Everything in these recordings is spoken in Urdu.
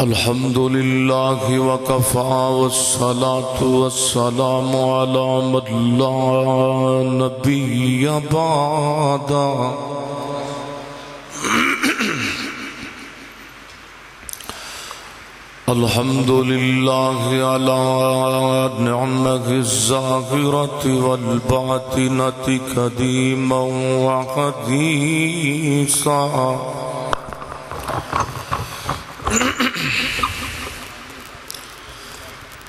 الحمد لله وكفى والصلاة والسلام على من لا نبي بعده الحمد لله على نعمه الظاهرة والباطنة قديما وحديثا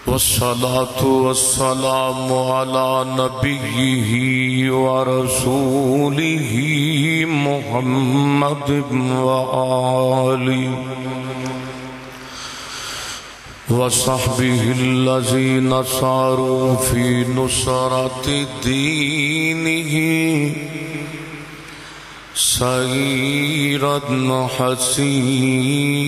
والصلاة والسلام على نبيه ورسوله محمد وآله وصحبه الذين ساروا في نصرة دينه سيرا حسيسا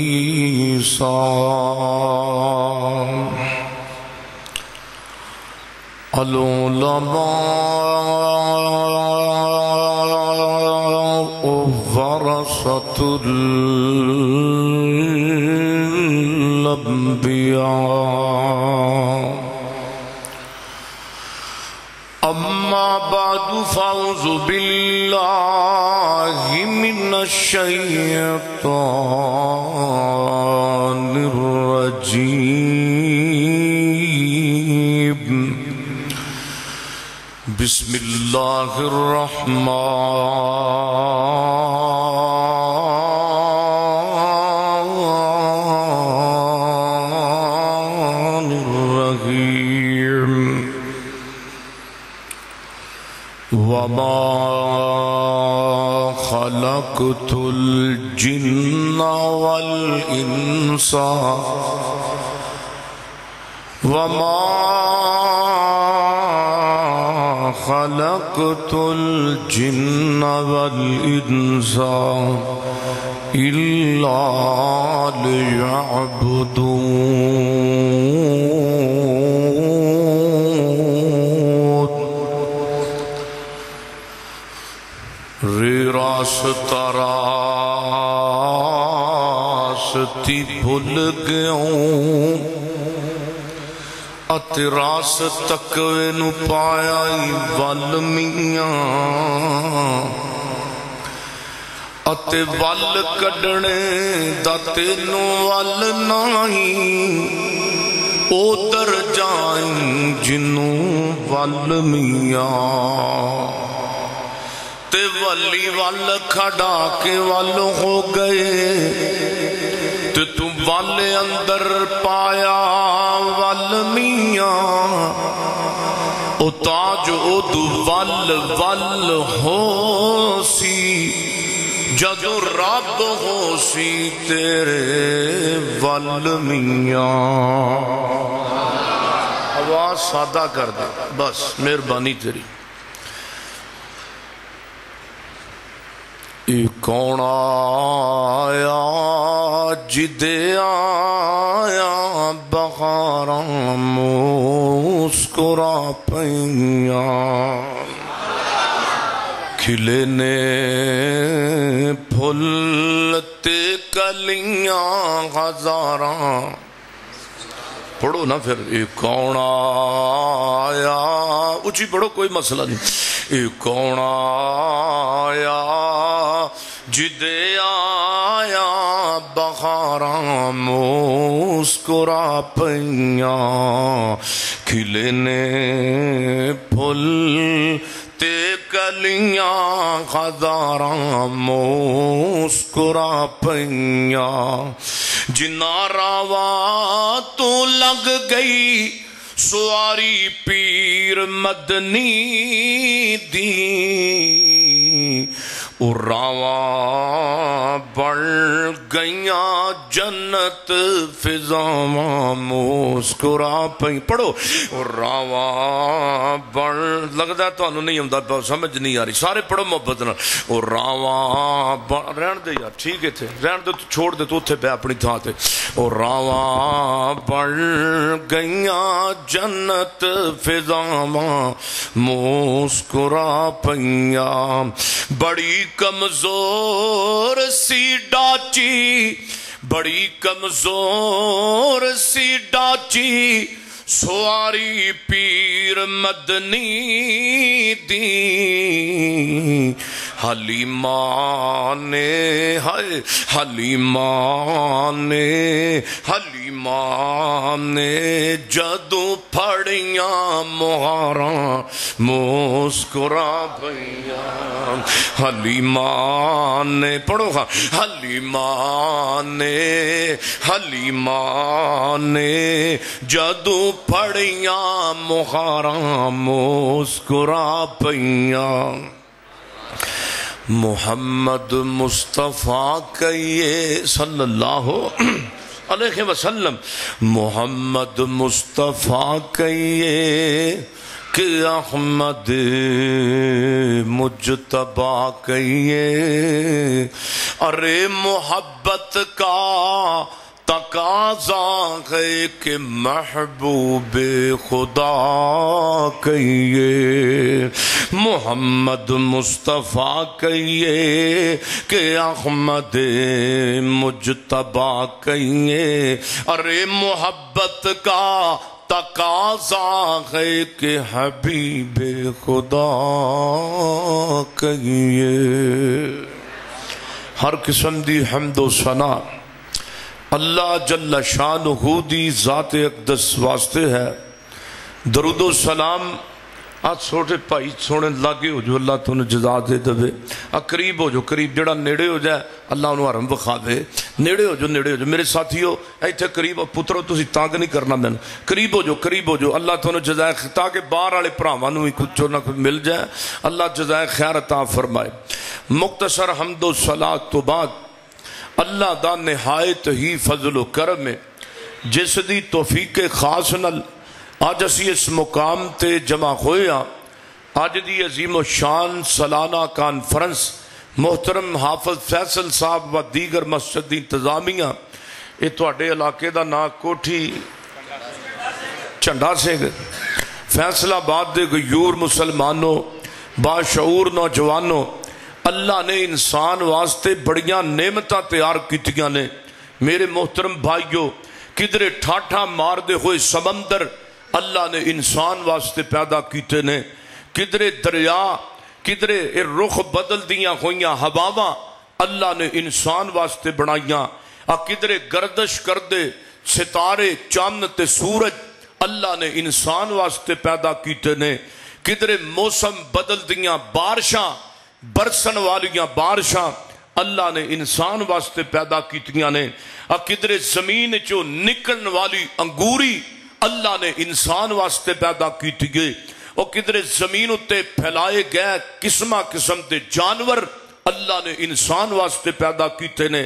العلماء ورثة الأنبياء أما بعد فأعوذ بالله من الشيطان الرجيم بسم الله الرحمن الرحيم وما خلقت الجن والإنس خلقت الجن والإنس إلا ليعبدون راستی بھول گیوں اتے راس تقوی نو پایا ول میاں اتے ول کڈنے دا تینوں ول نہیں او در جائیں جنوں ول میاں تے ولی ول کھڑا کے ول ہو گئے تے تو ول اندر پایا ول میاں او تاج او دو ول ول ہو سی جدو رب ہو سی تیرے ول میاں آواز سادہ کر دے بس مہربانی تیری کون آیا جدے آیا بہاراں مسکرا پئیاں کھلے نے پھلتے کلیاں ہزاراں پڑھو نا پھر کون آیا اچھی پڑھو کوئی مسئلہ نہیں کون آیا جدے آیا بہاراں مسکرا پئیاں کھلے نے پھل تے کلیاں ہزاراں مسکرا پئیاں جنا راوا تو لگ گئی سواری پیر مدنی دی راواں بڑھ گئیاں جنت فضاواں مسکرا پئی پڑھو راواں بڑھ لگتا ہے تو انہوں نہیں ہمدا سمجھ نہیں آ رہی سارے پڑھو محبت نال راواں رہن دے یار ٹھیک ہے تھے رہن دے تو چھوڑ دے تو اتھے پہ اپنی تھا تے راواں بڑھ گئیاں جنت فضاواں مسکرا پئیاں بڑی کمزور سی ڈاچی بڑی کمزور سی ڈاچی سواری پیر مدنی دی حلیمہ نے جدوں پھڑیاں مہاراں مسکرا پئیاں حلیمہ نے پڑھو ہاں حلیمہ نے جدوں پھڑیاں مہاراں مسکرا پئیاں محمد مصطفیٰ کہیے صلی اللہ علیہ وسلم محمد مصطفیٰ کہیے کہ احمد مجتبیٰ کہیے ارے محبت کا تقاضا ہے کہ محبوب خدا کہیے محمد مصطفیٰ کہیے کہ احمد مجتبیٰ کہیے ارے محبت کا تقاضا ہے کہ حبیب خدا کہیے ہر قسم دی حمد و ثنا اللہ جل شانہ دی ذات اقدس واسطے ہے درود و سلام آج چھوٹے بھائی سونے لاگے ہو جو اللہ تو انہیں جزا دے دے قریب ہو جو قریب جڑا نیڑے ہو جائے اللہ انہوں حرم بخا دے نیڑے ہو جو میرے ساتھیو ایتھے قریب ہو پترو تسی تانگ نہیں کرنا میں قریب ہو جو اللہ تو انہیں جزائے تاکہ باہر والے پراوانوں ہی کچھ نہ کچھ مل جائے اللہ جزائے خیر عطا فرمائے مختصر حمد و صلاۃ تو بعد اللہ دا نہایت ہی فضل و کرم ہے جس دی توفیق خاص نل آج اسی اس مقام تے جمع ہویا آج دی عظیم و شان سالانہ کانفرنس محترم حافظ فیصل صاحب و دیگر مسجد انتظامیہ یہ تواڈے علاقے دا نا کوٹھی چنڈا سے فیصلہ آباد دے غیور مسلمانوں باشعور نوجوانوں اللہ نے انسان واسطے بڑیاں نعمتاں تیار کیتیاں نے میرے محترم بھائیوں کدھرے ٹھاٹھا مار دے ہوئے سمندر اللہ نے انسان واسطے پیدا کیتے نے کدھرے دریا کدھرے رخ بدل دیاں ہوئیاں ہواواں اللہ نے انسان واسطے بنائیاں کدھرے گردش کردے ستارے چاند تے سورج اللہ نے انسان واسطے پیدا کیتے نے کدھرے موسم بدل دیاں بارشاں برسن والیاں بارشاں اللہ نے انسان واسطے پیدا کیتیاں نے کدھرے زمین چو نکلن والی انگوری اللہ نے انسان واسطے پیدا کیتی گئے اور کدھرے زمین اتے پھیلائے گئے قسمہ قسم دے جانور اللہ نے انسان واسطے پیدا کیتے نے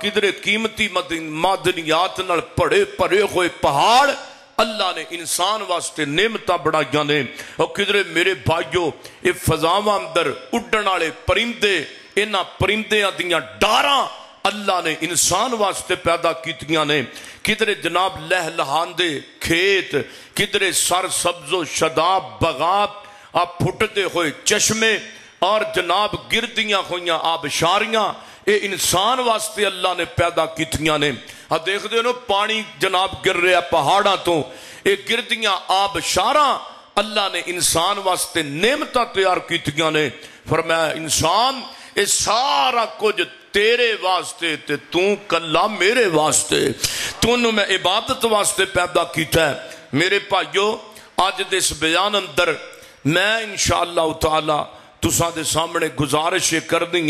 کدھرے قیمتی معدنیات نال پڑے ہوئے پہاڑ اللہ نے انسان واسطے نعمتاں بڑھائیاں نے اور کدھرے میرے بھائیوں یہ فضاواں اندر اڈن والے پرندے انہاں پرندیاں دیاں ڈاراں اللہ نے انسان واسطے پیدا کیتیاں نے کدھرے جناب لہلہاندے کھیت کدھرے سر سبز و شداب بغاب پھٹتے ہوئے چشمے اور جناب گردیاں ہوئیاں آبشاریاں اے انسان واسطے اللہ نے پیدا کیتیاں نے دیکھ دے نو پانی جناب گر رہا پہاڑاں تو اے گردیاں آبشاراں اللہ نے انسان واسطے نعمتاں تیار کیتیاں نے فرمایا انسان اے سارا کچھ تیرے واسطے تے تو کلا میرے واسطے تو میں عبادت واسطے پیدا کیتا ہے میرے بھائیو آج دس بیان اندر میں انشاءاللہ تعالی تساں دے سامنے گزارش کر دیں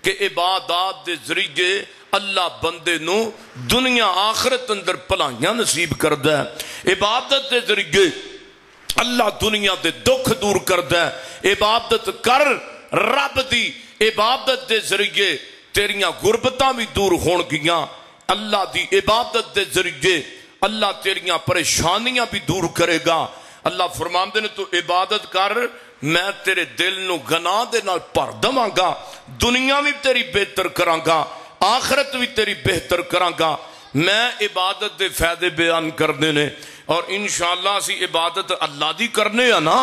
کہ عبادات دے ذریعے اللہ بندے نو دنیا آخرت اندر پلائیاں نصیب کردہ ہے عبادت دے ذریعے اللہ دنیا دے دکھ دور کردہ ہے عبادت کر رب دی عبادت دے ذریعے تیریاں غربتاں بھی دور ہون گیاں اللہ دی عبادت دے ذریعے اللہ تیریاں پریشانیاں بھی دور کرے گا اللہ فرماندے نے تو عبادت کر میں تیرے دل نو گناہ دے نال پر دماں گا دنیا بھی تیری بہتر کراں گا آخرت بھی تیری بہتر کراں گا میں عبادت دے فائدے بیان کرنے نے اور انشاءاللہ اسی عبادت اللہ دی کرنے ہیں نا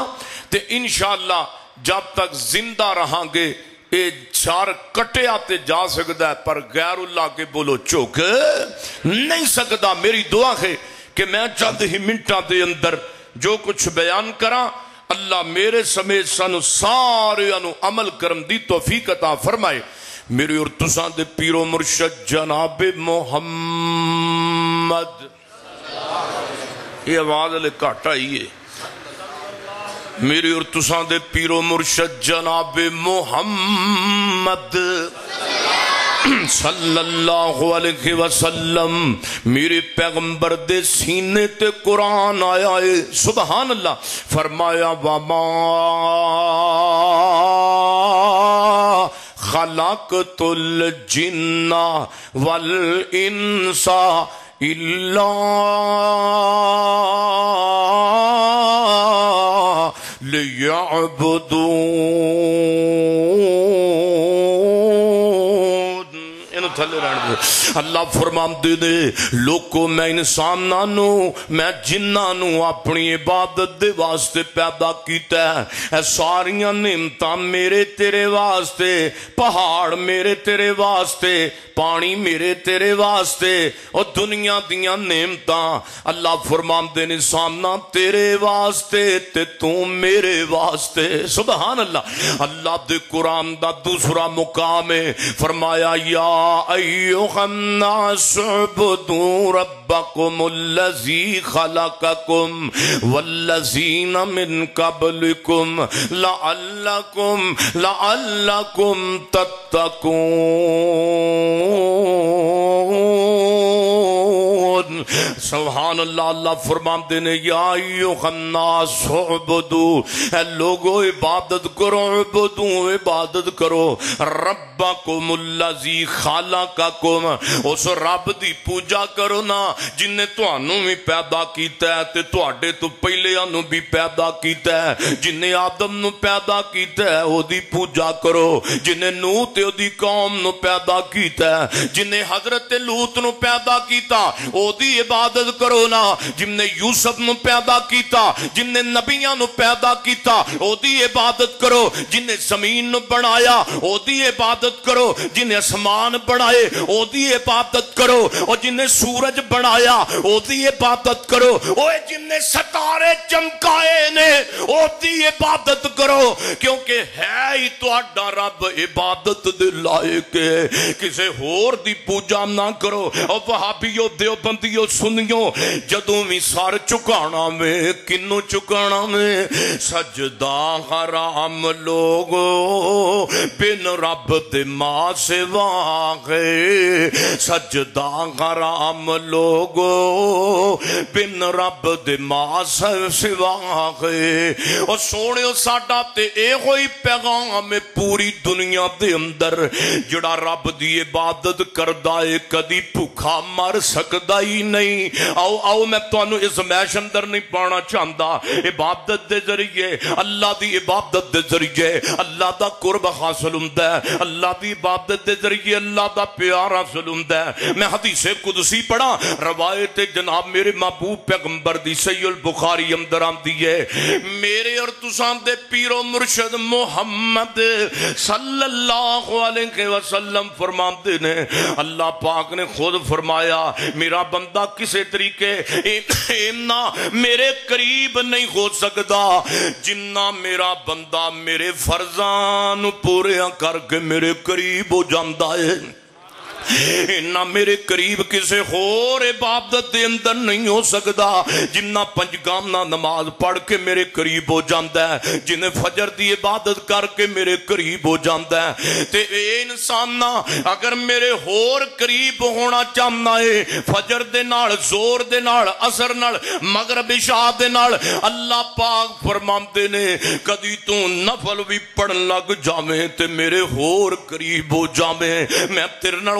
تے انشاءاللہ جب تک زندہ رہاں گے اے چار کٹیا تے جا سکتا ہے پر غیر اللہ کے بولو چوک نہیں سکتا. میری دعا ہے کہ میں چند ہی منٹاں دے اندر جو کچھ بیان کراں اللہ میرے سمیت سانو سارے انو عمل کرم دی توفیق عطا فرمائے. میری اور تساں دے پیر و مرشد جناب محمد یہ آواز لے کاٹا ہی ہے. میری اور تساں دے پیر و مرشد جناب محمد صلی اللہ علیہ وسلم میرے پیغمبر دے سینے تے قرآن آیا ہے. سبحان اللہ. فرمایا وما خلقت الجن والانس الا لیعبدون. تھلے رہن دے. اللہ فرماندے دے لوکو میں انسان نانو میں جنانو اپنی عبادت دے واسطے پیدا کیتا ہے. اے ساریاں نعمتاں میرے تیرے واسطے, پہاڑ میرے تیرے واسطے, پانی میرے تیرے واسطے, اور دنیا دیاں نعمتاں اللہ فرماندے نے سامنا تیرے واسطے تے تو میرے واسطے. سبحان اللہ. اللہ دے قرآن دا دوسرا مقام ہے. فرمایا یا ایوہ الناس اعبدوا ربکم الذی خلقکم والذین من قبلکم لعلکم تتقون. سبحان اللہ. اللہ فرماتے ہیں یا ایوہ الناس اعبدوا, اے لوگو عبادت کرو, عبدو عبادت کرو, ربکم الذی خلقکم, اس رب دی پوجا کرو نا جن نے تانوں بھی پیدا کیتا ہے تے تواڈے تو پہلے انو بھی پیدا کیتا ہے. جن نے آدم نو پیدا کیتا ہے او دی پوجا کرو, جن نے نوح تے او دی قوم نو پیدا کیتا ہے, جن نے حضرت لوط نو پیدا کیتا او دی عبادت کرو نا, جن نے یوسف نو پیدا کیتا, جن نے نبیاں نو پیدا کیتا او دی عبادت کرو, جن نے زمین نو بنایا او دی عبادت کرو, جن نے اسمان بنائے او دی عبادت کرو, اور جن نے سورج بنایا او دی عبادت کرو, اور جن نے ستارے چمکائے نے او دی عبادت کرو, کیونکہ ہے ہی تہاڈا رب عبادت دے لائق ہے. کسے ہور دی پوجا نہ کرو. اور وہابیو دیوبندیو سنیو جدوں بھی سر چکانا میں کنوں چکانا میں سجدہ حرام لوگو بن رب دے ماں سے واقع, سجدہ حرام لوگو بن رب دے ماں سے واقع. اور سونےو ساڈا تے اے ہوئی پیغام ہے پوری دنیا دے اندر جڑا رب دی عبادت کردا ہے کدی بھوکا مر سکدا ہی نہیں. آؤ میں تانوں اس میش اندر نہیں پانا چاہندا. عبادت دے ذریعے اللہ دی عبادت دے ذریعے اللہ دا قرب حاصل ہوندا ہے, اللہ دی عبادت دے ذریعے اللہ دا پیار حاصل ہوندا ہے. میں حدیث قدسی پڑھا, روایت جناب میرے محبوب پیغمبر دی صحیح البخاری اندر آندی ہے. میرے اور تساں دے پیر و مرشد محمد صلی اللہ علیہ وسلم فرماتے نے اللہ پاک نے خود فرمایا میرا بندہ کسے طریقے ایمنا میرے قریب نہیں ہو سکتا جنہ میرا بندہ میرے فرضان پورے کر کے میرے قریب ہو جاندہ ہے. نہ میرے قریب کسے اور عبادت دے اندر نہیں ہو سکتا جنہ پنجگامنا نماز پڑھ کے میرے قریب ہو جاندہ ہے, جنہیں فجر دی عبادت کر کے میرے قریب ہو جاندہ ہے. تے اے انسان نہ اگر میرے اور قریب ہونا چاہنا ہے فجر دے نال, زور دے نال, عصر نال, مغرب عشاء دے نال, اللہ پاک فرماندے نے کدی تو نفل بھی پڑھن لگ جاویں تے میرے اور قریب ہو جاویں, میں تیرے نال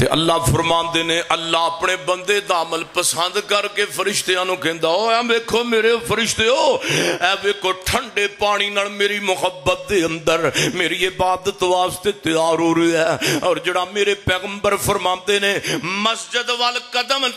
تے اللہ فرماندے نے اللہ اپنے بندے دا عمل پسند کر کے فرشتیاں نو کہندا او اے ویکھو میرے فرشتیو اے ویکھو ٹھنڈے پانی نال میری محبت دے اندر میری عبادت واسطے تیار ہو رہی ہے. اور جڑا میرے پیغمبر فرماندے نے مسجد وال قدم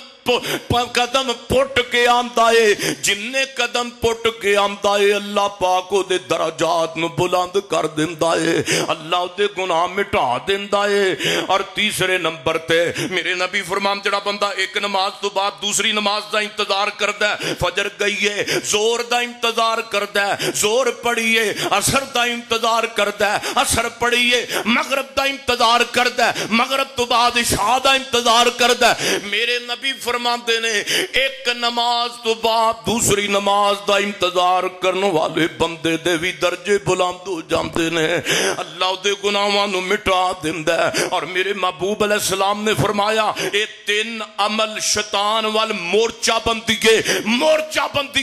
پٹ کے آندا ہے جن قدم پٹ کے آندا ہے اللہ پاک او دے درجات نو بلند کر دیندا ہے اللہ او دے گناہ مٹا دیندا ہے. اور تیسرے نمبر تے میرے نبی فرمان جڑا بندہ ایک نماز تو بعد دوسری نماز دا انتظار کردا ہے فجر گئی ہے زور دا انتظار کردا ہے زور پڑھیے عصر دا انتظار کردا ہے عصر پڑھیے مغرب دا انتظار کردا ہے مغرب تو بعد عشاء دا انتظار کردا ہے. میرے نبی فرماندے نے ایک نماز تو بعد دوسری نماز دا انتظار کرنے والے بندے دے بھی درجے بلند ہو جاندے نے اللہ دے گناہاں نو مٹا دیندا ہے. اور میرے محبوب علیہ السلام نے فرمایا اے تین عمل شیطان وال مورچہ بندی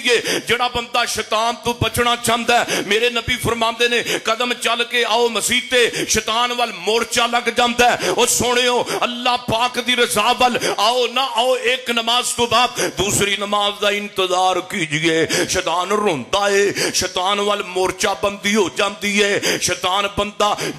ہے جڑا بندہ شیطان تو بچنا چاہندا ہے میرے نبی فرماندے نے قدم چل کے آؤ مسیح تے شیطان وال مورچہ لگ جاندا ہے. او سونےو اللہ پاک دی رضا وال آؤ نہ آؤ ایک نماز تو بعد دوسری نماز دا انتظار کیجئے. شیطان روندا ہے شیطان وال مورچہ بندی ہو جاندی ہے شیطان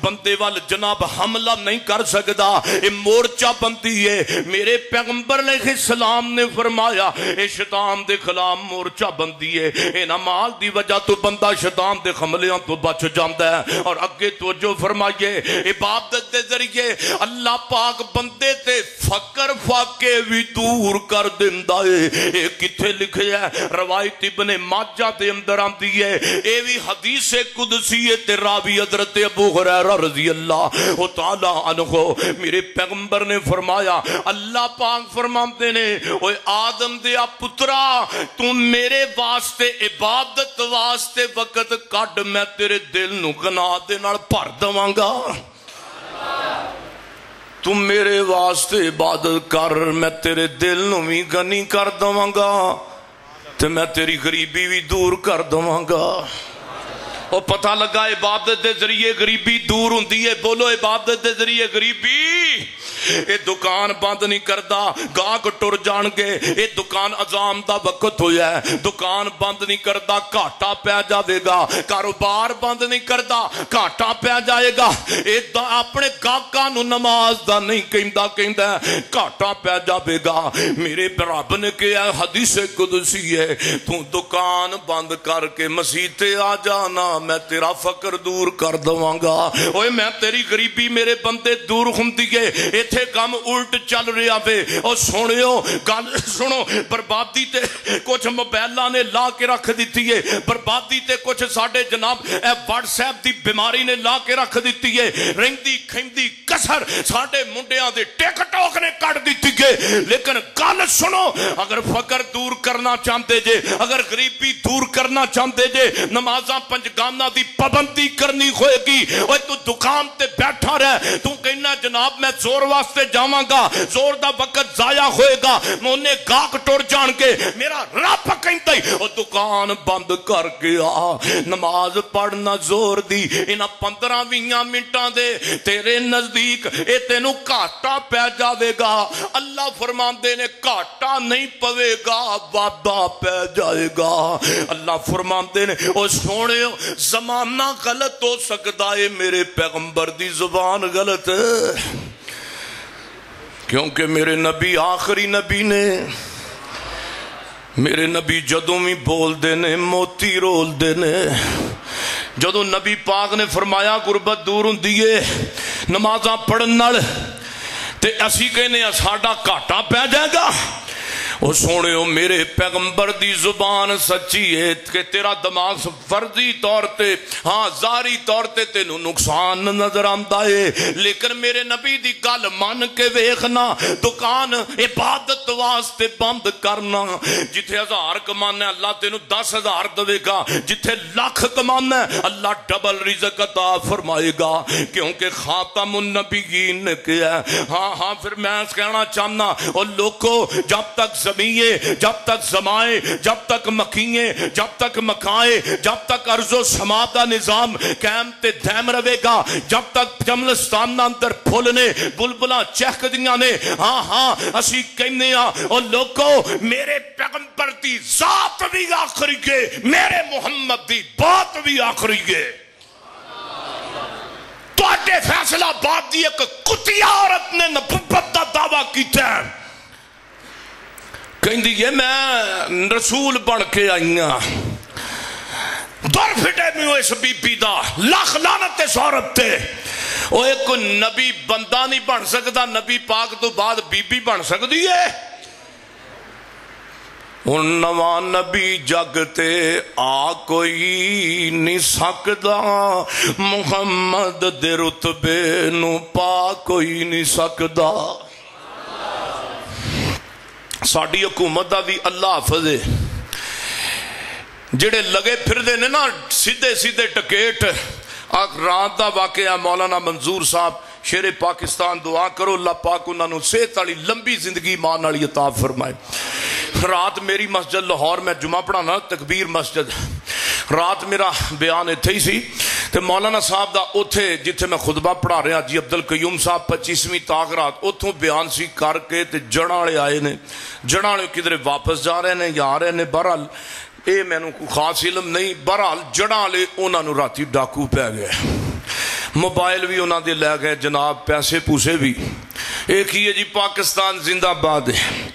بندے وال جناب حملہ نہیں کر سکدا اے مورچہ بندی ہے. میرے پیغمبر علیہ السلام نے فرمایا اے شیطان دے خلاف مورچہ بندی ہے اے نماز دی وجہ تو بندہ شیطان دے حملیاں تو بچ جاندا ہے. اور اگے توجہ فرمائیے عبادت دے ذریعے اللہ پاک بندے تے فقر فاقے بھی دور کر دیندا ہے. اے کتھے لکھیا ہے روایت ابن ماجہ دے اندر آندی ہے اے بھی حدیث قدسی تے راوی حضرت ابو ہریرہ رضی اللہ تعالی عنہ میرے پیغمبر نے فرمایا اللہ پاک فرماندے نے اوے آدم دیا پترا تو میرے واسطے عبادت واسطے وقت کڈ میں تیرے دل نو گناہ دے نال بھر دواں گا. تم میرے واسطے عبادت کر میں تیرے دل نو بھی غنی کر دواں گا تے میں تیری غریبی بھی دور کر دواں گا. اور پتہ لگا عبادت دے ذریعے غریبی دور ہوندی ہے. بولو عبادت دے ذریعے غریبی اے دکان بند نہیں کردا گاہک ٹر جان گے اے دکان اذان دا وقت ہویا ہے دکان بند نہیں کردا گھاٹا پہ جاوے گا کاروبار بند نہیں کردا گھاٹا پہ جائے گا اے اپنے گاہکاں نو نماز دا نہیں کہندا گھاٹا پہ جاوے گا. میرے رب نے کہا حدیث قدسی ہے تو دکان بند کر کے مسیح تے آ جانا میں تیرا فقر دور کر دواں گا. اوے میں تیری غریبی میرے بندے دور ہوندی ہے ایتھے کام الٹ چل رہا وے. اور سنیو گل سنو بربادی تے کچھ موبائلاں نے لا کے رکھ دیتی ہے بربادی تے کچھ ساڈے جناب اے واٹس ایپ دی بیماری نے لا کے رکھ دیتی ہے رہندی کھیندی کسر ساڈے منڈیاں دے ٹک ٹاک نے کٹ دیتی ہے. لیکن گل سنو اگر فقر دور کرنا چاہتے جے اگر غریبی دور کرنا چاہتے جے نمازاں پنجگانہ دی پابندی کرنی ہوئے گی. اوے تو دکان تے بیٹھا رہ تو کہنا جناب میں زور واسطے جاواں گا زور دا وقت ضائع ہوئے گا مونے گاہک ٹر جان کے میرا رب کہندا ہے او دکان بند کر کے آ نماز پڑھنا زور دی انہاں 15-20 منٹاں دے تیرے نزدیک اے تینوں گھاٹا پہ جاوے گا. اللہ فرماندے نے گھاٹا نہیں پوے گا وعدہ پہ جائے گا. اللہ فرماندے نے او سونےو زمانہ غلط ہو سکدا ہے میرے پیغمبر دی زبان غلط ہے کیونکہ میرے نبی آخری نبی نے میرے نبی جدوں بھی بول دے نے موتی رول دے نے. جدوں نبی پاک نے فرمایا غربت دور ہوندی ہے نمازاں پڑھن نال تے اسی کہنے ساڈا گھاٹا پہ جائے گا. او سونےو میرے پیغمبر دی زبان سچی ہے کہ تیرا دماغ فرضی طور تے ہاں ظاہری طور تے تینوں نقصان نظر آندا ہے لیکن میرے نبی دی گل مان کے ویکھنا دکان عبادت واسطے بند کرنا جتھے 1000 کمانا ہے اللہ تینوں 10,000 دے گا جتھے لاکھ کمانا ہے اللہ ڈبل رزق عطا فرمائے گا کیونکہ خاتم النبیین نے کہا ہے. ہاں پھر میں کہنا چاہنا اور لوگوں جب تک زمینیں، جب تک زمائیں، جب تک مکھییں، جب تک مکائیں، جب تک ارض و سما دا نظام قائم تے دائم رہے گا، جب تک جملستان دا اندر پھول نے بلبلاں چہک دیاں نے، ہاں ہاں اسی کہنے ہاں اور لوگوں میرے پیغمبر دی ذات بھی آخری ہے، میرے محمد دی بات بھی آخری ہے۔ تو اٹھے فیصلہ بات دی ایک کتیا عورت نے نبوت دا دعویٰ کیتا ہے، کہیں دی یہ میں رسول بن کے آئی ہاں، دور پھٹے میں وہ اس بی بی دا لاکھ لعنت اس عورت تے، وہ ایک نبی بندہ نہیں بن سکتا، نبی پاک تو بعد بی بی بن سکتی ہے؟ ان نواں نبی جگتے آ کوئی نہیں سکدا، محمد دے رتبے نو پا کوئی نہیں سکدا۔ ساڑی حکومت دا بھی اللہ حافظ ہے، جڑے لگے پھر دے نے نا سیدھے سیدھے ٹکیٹ۔ رات دا واقعہ مولانا منظور صاحب شیر پاکستان، دعا کرو اللہ پاک انہوں نے صحت والی لمبی زندگی مان والی عطا فرمائے۔ رات میری مسجد لاہور میں جمعہ پڑھانا تکبیر مسجد، رات میرا بیان اتھے ہی سی تے مولانا صاحب دا اتھے جتھے میں خطبہ پڑھا رہا جی عبدالقیوم صاحب 25ویں تاک رات اتھوں بیان سی کر کے تے جڑاڑے آئے نے، جڑاڑے کدھر واپس جا رہے نے یا آ رہے نے، بہرحال اے میں نے کوئی خاص علم نہیں، بہرحال جڑاڑے انہوں نے راتی ڈاکو پہ گئے، موبائل بھی انہوں نے لے گئے جناب، پیسے پوسے بھی۔ ایک ہی ہے جی پاکستان زندہ باد ہے،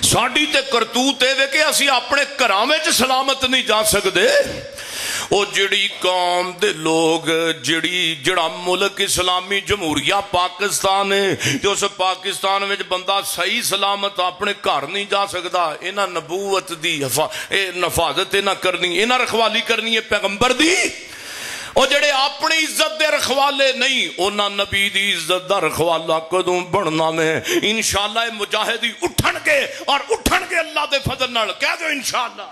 ساڑی تے کرتوت ہے کہ اسی اپنے کرامے چ سلامت نہیں جا سکتے۔ او جڑی قوم دے لوگ جڑا ملک اسلامی جمہوریہ پاکستان ہے کہ اس پاکستان میں بندہ صحیح سلامت اپنے گھر نہیں جا سکتا، انہاں نبوت دی نفاذت نہ کرنی، انہاں رکھوالی کرنی ہے پیغمبر دی۔ اور جڑے اپنی عزت دے رکھوالے نہیں، انہاں نبی دی عزت دا رکھوالا کدوں بننا میں؟ انشاءاللہ مجاہدی اٹھن گے اور اٹھن گے اللہ دے فضل نال، کہہ دو انشاءاللہ،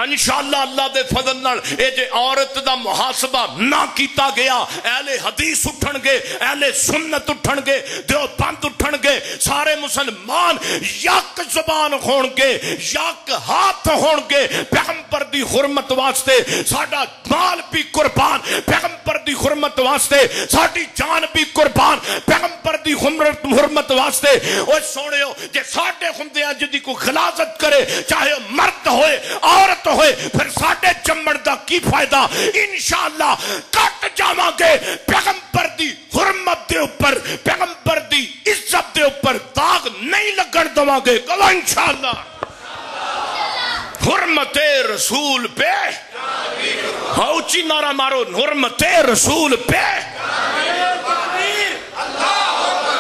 انشاءاللہ اللہ دے فضل نال۔ اے جے عورت دا محاسبہ نہ کیتا گیا، اہل حدیث اٹھن گے، اہل سنت اٹھن گے، دیوبند اٹھن گے، سارے مسلمان یک زبان ہون گے، یک ہاتھ ہون گے پیغمبر دی حرمت واسطے، ساڈا مال بھی قربان پیغمبر دی حرمت واسطے، ساڈی جان بھی قربان پیغمبر دی حرمت واسطے۔ اوے سونیو جے ساڈے ہوندیاں جدی کو غلاظت کرے، چاہے مرد ہوئے عورت ہوئے، پھر ساڈے چمڑ دا کی فائدہ؟ انشاءاللہ کٹ جاواں گے پیغمبر دی حرمت دے اوپر، پیغمبر دی عزت دے اوپر داغ نہیں لگن دواں گے، کہو انشاءاللہ۔ حرمت رسول پہ اونچی نعرہ مارو، حرمت رسول پہ،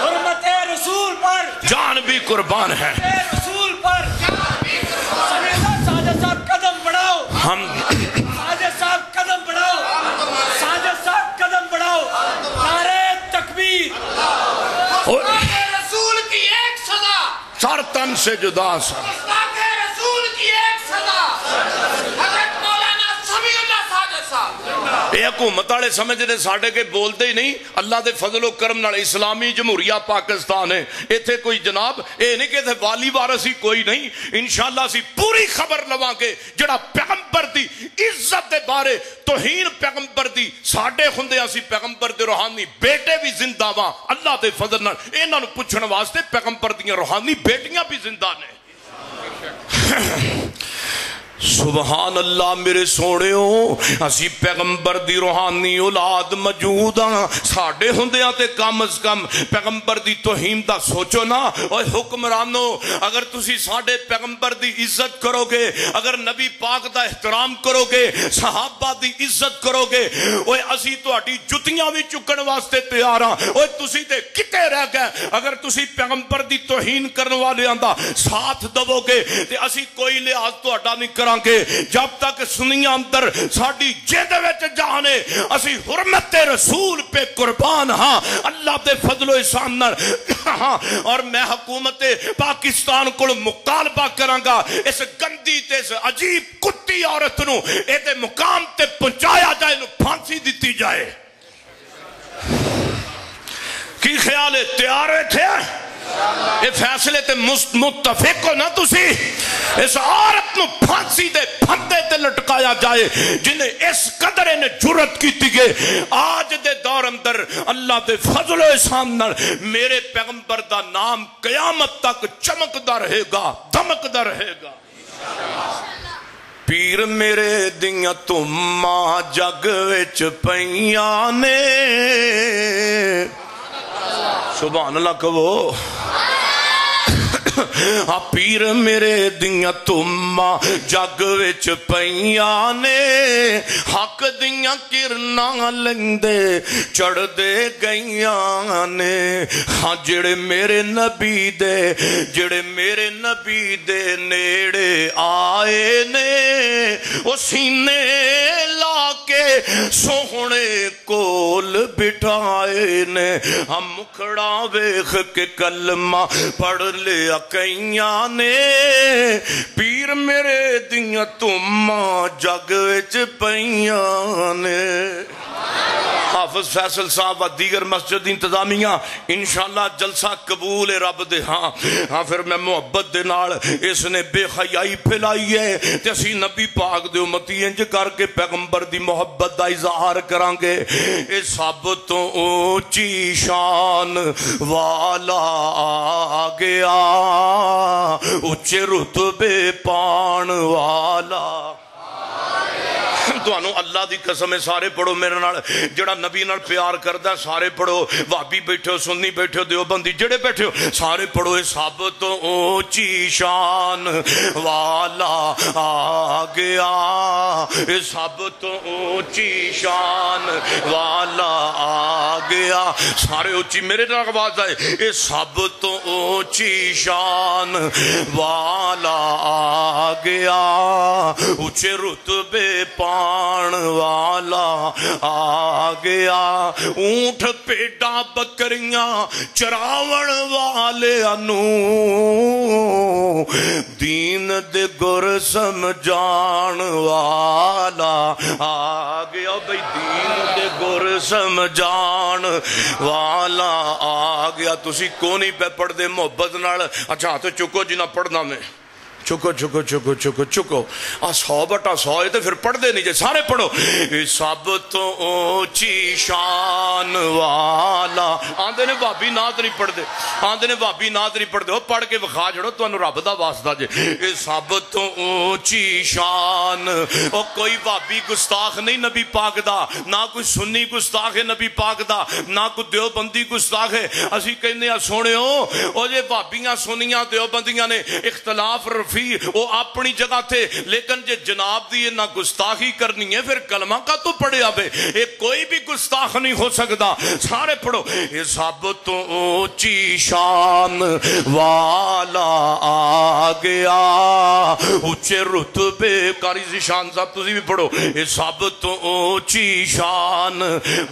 حرمت رسول پر جان بھی قربان ہے۔ رسول پر ساجد صاحب قدم بڑھاؤ، ہم ساجد صاحب قدم بڑھاؤ، ساجد صاحب قدم بڑھاؤ، نعرہ تکبیر۔ رسول کی ایک صدا، سر تن سے جدا سا، رسول کی ایک صدا، حضرت مولانا سمیع اللہ ساجد صاحب۔ اے حکومت والے سمجھتے ساڈے کے بولتے ہی نہیں، اللہ دے فضل و کرم نال اسلامی جمہوریہ پاکستان ہے، ایتھے کوئی جناب اے نہیں کہ والی وارث ہی کوئی نہیں۔ انشاءاللہ اسی پوری خبر لواں گے جڑا پیغمبر دی عزت دے بارے توہین پیغمبر دی ساڈے ہوندے اسی پیغمبر دے روحانی بیٹے بھی زندہ واں اللہ دے فضل نال، انہاں نوں پوچھن واسطے پیغمبر دیاں روحانی بیٹیاں بھی زندہ نے۔ سبحان اللہ میرے سونےو، اسی پیغمبر دی روحانی اولاد موجود ہاں، ساڈے ہوندیاں تے کم از کم پیغمبر دی توہین دا سوچو نا۔ اوے حکمرانو، اگر تسی ساڈے پیغمبر دی عزت کرو گے، اگر نبی پاک دا احترام کرو گے، صحابہ دی عزت کرو گے، اوے اسی تہاڈی جتیاں بھی چکن واسطے تیار ہاں۔ اوے تسی تے کتے رہ گئے اگر تسی پیغمبر دی توہین کرن والیاں دا ساتھ دو گے تے اسی کوئی لحاظ تہاڈا نہیں کریں گے۔ جب تک سنیاں اندر ساڈی جند وچ جان ہے، اسی حرمت رسول پہ قربان ہاں اللہ دے فضل و احسان نال۔ ہاں، اور میں حکومت پاکستان کو مطالبہ کراں گا اس گندی تے اس عجیب کتی عورت نو اے دے مقام تے پہنچایا جائے، نو پھانسی دتی جائے۔ کی خیال ہے؟ تیار تھے؟ یہ فیصلے تے متفق ہو نا تسی اس عورت نو پھانسی دے پھندے تے لٹکایا جائے جنہیں اس قدر نے جرت کی تیگے آج دے دور اندر اللہ دے فضل و احسان نال میرے پیغمبر دا نام قیامت تک چمکدا رہے گا دمکدا رہے گا پیر میرے دیاں تماں جگ وچ پیاں نے سبحان اللہ کہو پیر میرے دیاں تماں جگ وچ پیاں نے حق دیاں کرناں لنگدے چڑھ دے گئیاں نے ہاں جڑے میرے نبی دے نیڑے آئے نے وہ سینے لا کے سوہنے کول بٹھائے نے ہم مکھڑا ویخ کے کلمہ پڑھ لیا کئیاں نے پیر میرے دیاں تماں جگ وچ پیاں نے حافظ فیصل صاحب و دیگر مسجد انتظامیہ انشاءاللہ جلسہ قبول رب دے ہاں پھر میں محبت دے نال اس نے بے خیائی پھیلائی ہے تے اسی نبی پاک دے امتی انج کر کے پیغمبر دی محبت دا اظہار کرانگے اے سب تو اونچی شان والا آگیا اونچے رتبے پان والا تو انہوں اللہ دی قسم ہے سارے پڑھو میرے نال جڑا نبی نال پیار کردہ سارے پڑھو وابی بیٹھے ہو سنی بیٹھے ہو دیوبندی جڑے بیٹھے ہو سارے پڑھو اے سب تو اونچی شان والا آگیا اے سب تو اونچی شان والا آگیا سارے اونچی میرے نال آواز آئے اے سب تو اونچی شان والا آگیا اونچے رتبے پان والا آگیا اونٹ پیٹا بکریاں چراون والے انو دین دے گر سمجھان والا آگیا بھئی دین دے گر سمجھان والا آگیا تسی کونی پہ پڑھ دے محبت نال اچھا تو چکو جنہ پڑھنا میں چکو 100/100 تو پھر پڑھ دے نہیں جائے سارے پڑھو سب تو اونچی شان والا آندے نے بابی نات نہیں پڑھ دے وہ پڑھ کے بخا جڑو تو انہوں رب دا واسطہ جے سب تو اونچی شان وہ کوئی بابی گستاخ نہیں نبی پاک دا نہ کوئی سنی گستاخ ہے نبی پاک دا نہ کوئی دیوبندی گستاخ ہے اسی کہنے سونے ہو وہ جے بابیاں سنیاں دیوبندیاں نے اختلاف رفی وہ اپنی جگہ تھے لیکن جے جناب دی نہ گستاخی کرنی ہے پھر کلمہ کا تو پڑھے آبے ایک کوئی بھی گستاخ نہیں ہو سکتا سارے پڑھو یہ سب تو اونچی شان والا آگیا اونچے رتبے کاری زیشان صاحب تسی بھی پڑھو یہ سب تو اونچی شان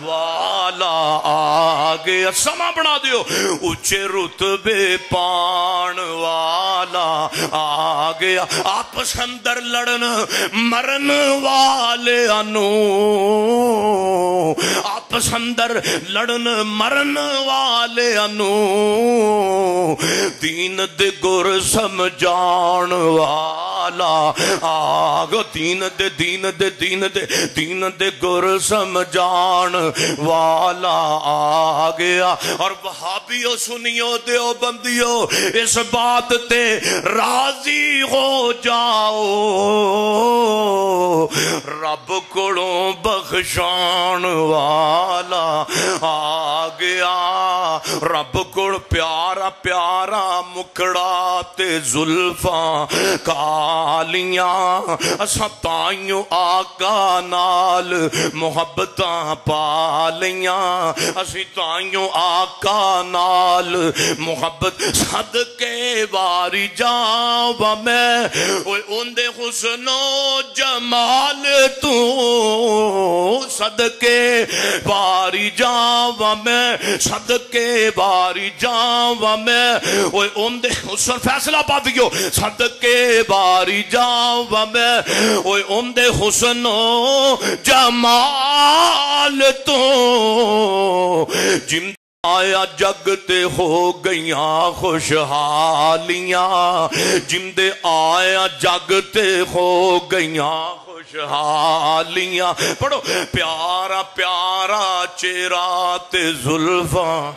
والا آگیا سما بنا دیو اونچے رتبے پان والا آگیا آپس اندر لڑن مرن والے انو آپس اندر لڑن مرن والے انو دین دے گر سمجھان والا آگو دین دے گر سمجھان والا آگیا اور وہابیو سنیو دیوبندیو اس بات تے راضی ہو جاؤ رب کڑوں بخشان والا آگیا رب کڑ پیارا پیارا مکڑا تے زلفاں کالیاں ستائیوں آقا نال محبتاں پالیاں اسی تائیوں آقا نال محبت صدقے واری جاوا میں اندے حسن و جمال تو صدقے واری جاوا میں صدقے واری جاوا میں اندے حسن فیصلہ پا دیو صدقے واری جاوا میں اندے حسن و جمال تو آیا جگ تے ہو گئیاں خوشحالیاں جندے آیا جگ تے ہو گئیاں خوشحالیاں پڑھو پیارا پیارا چہرہ تے زلفاں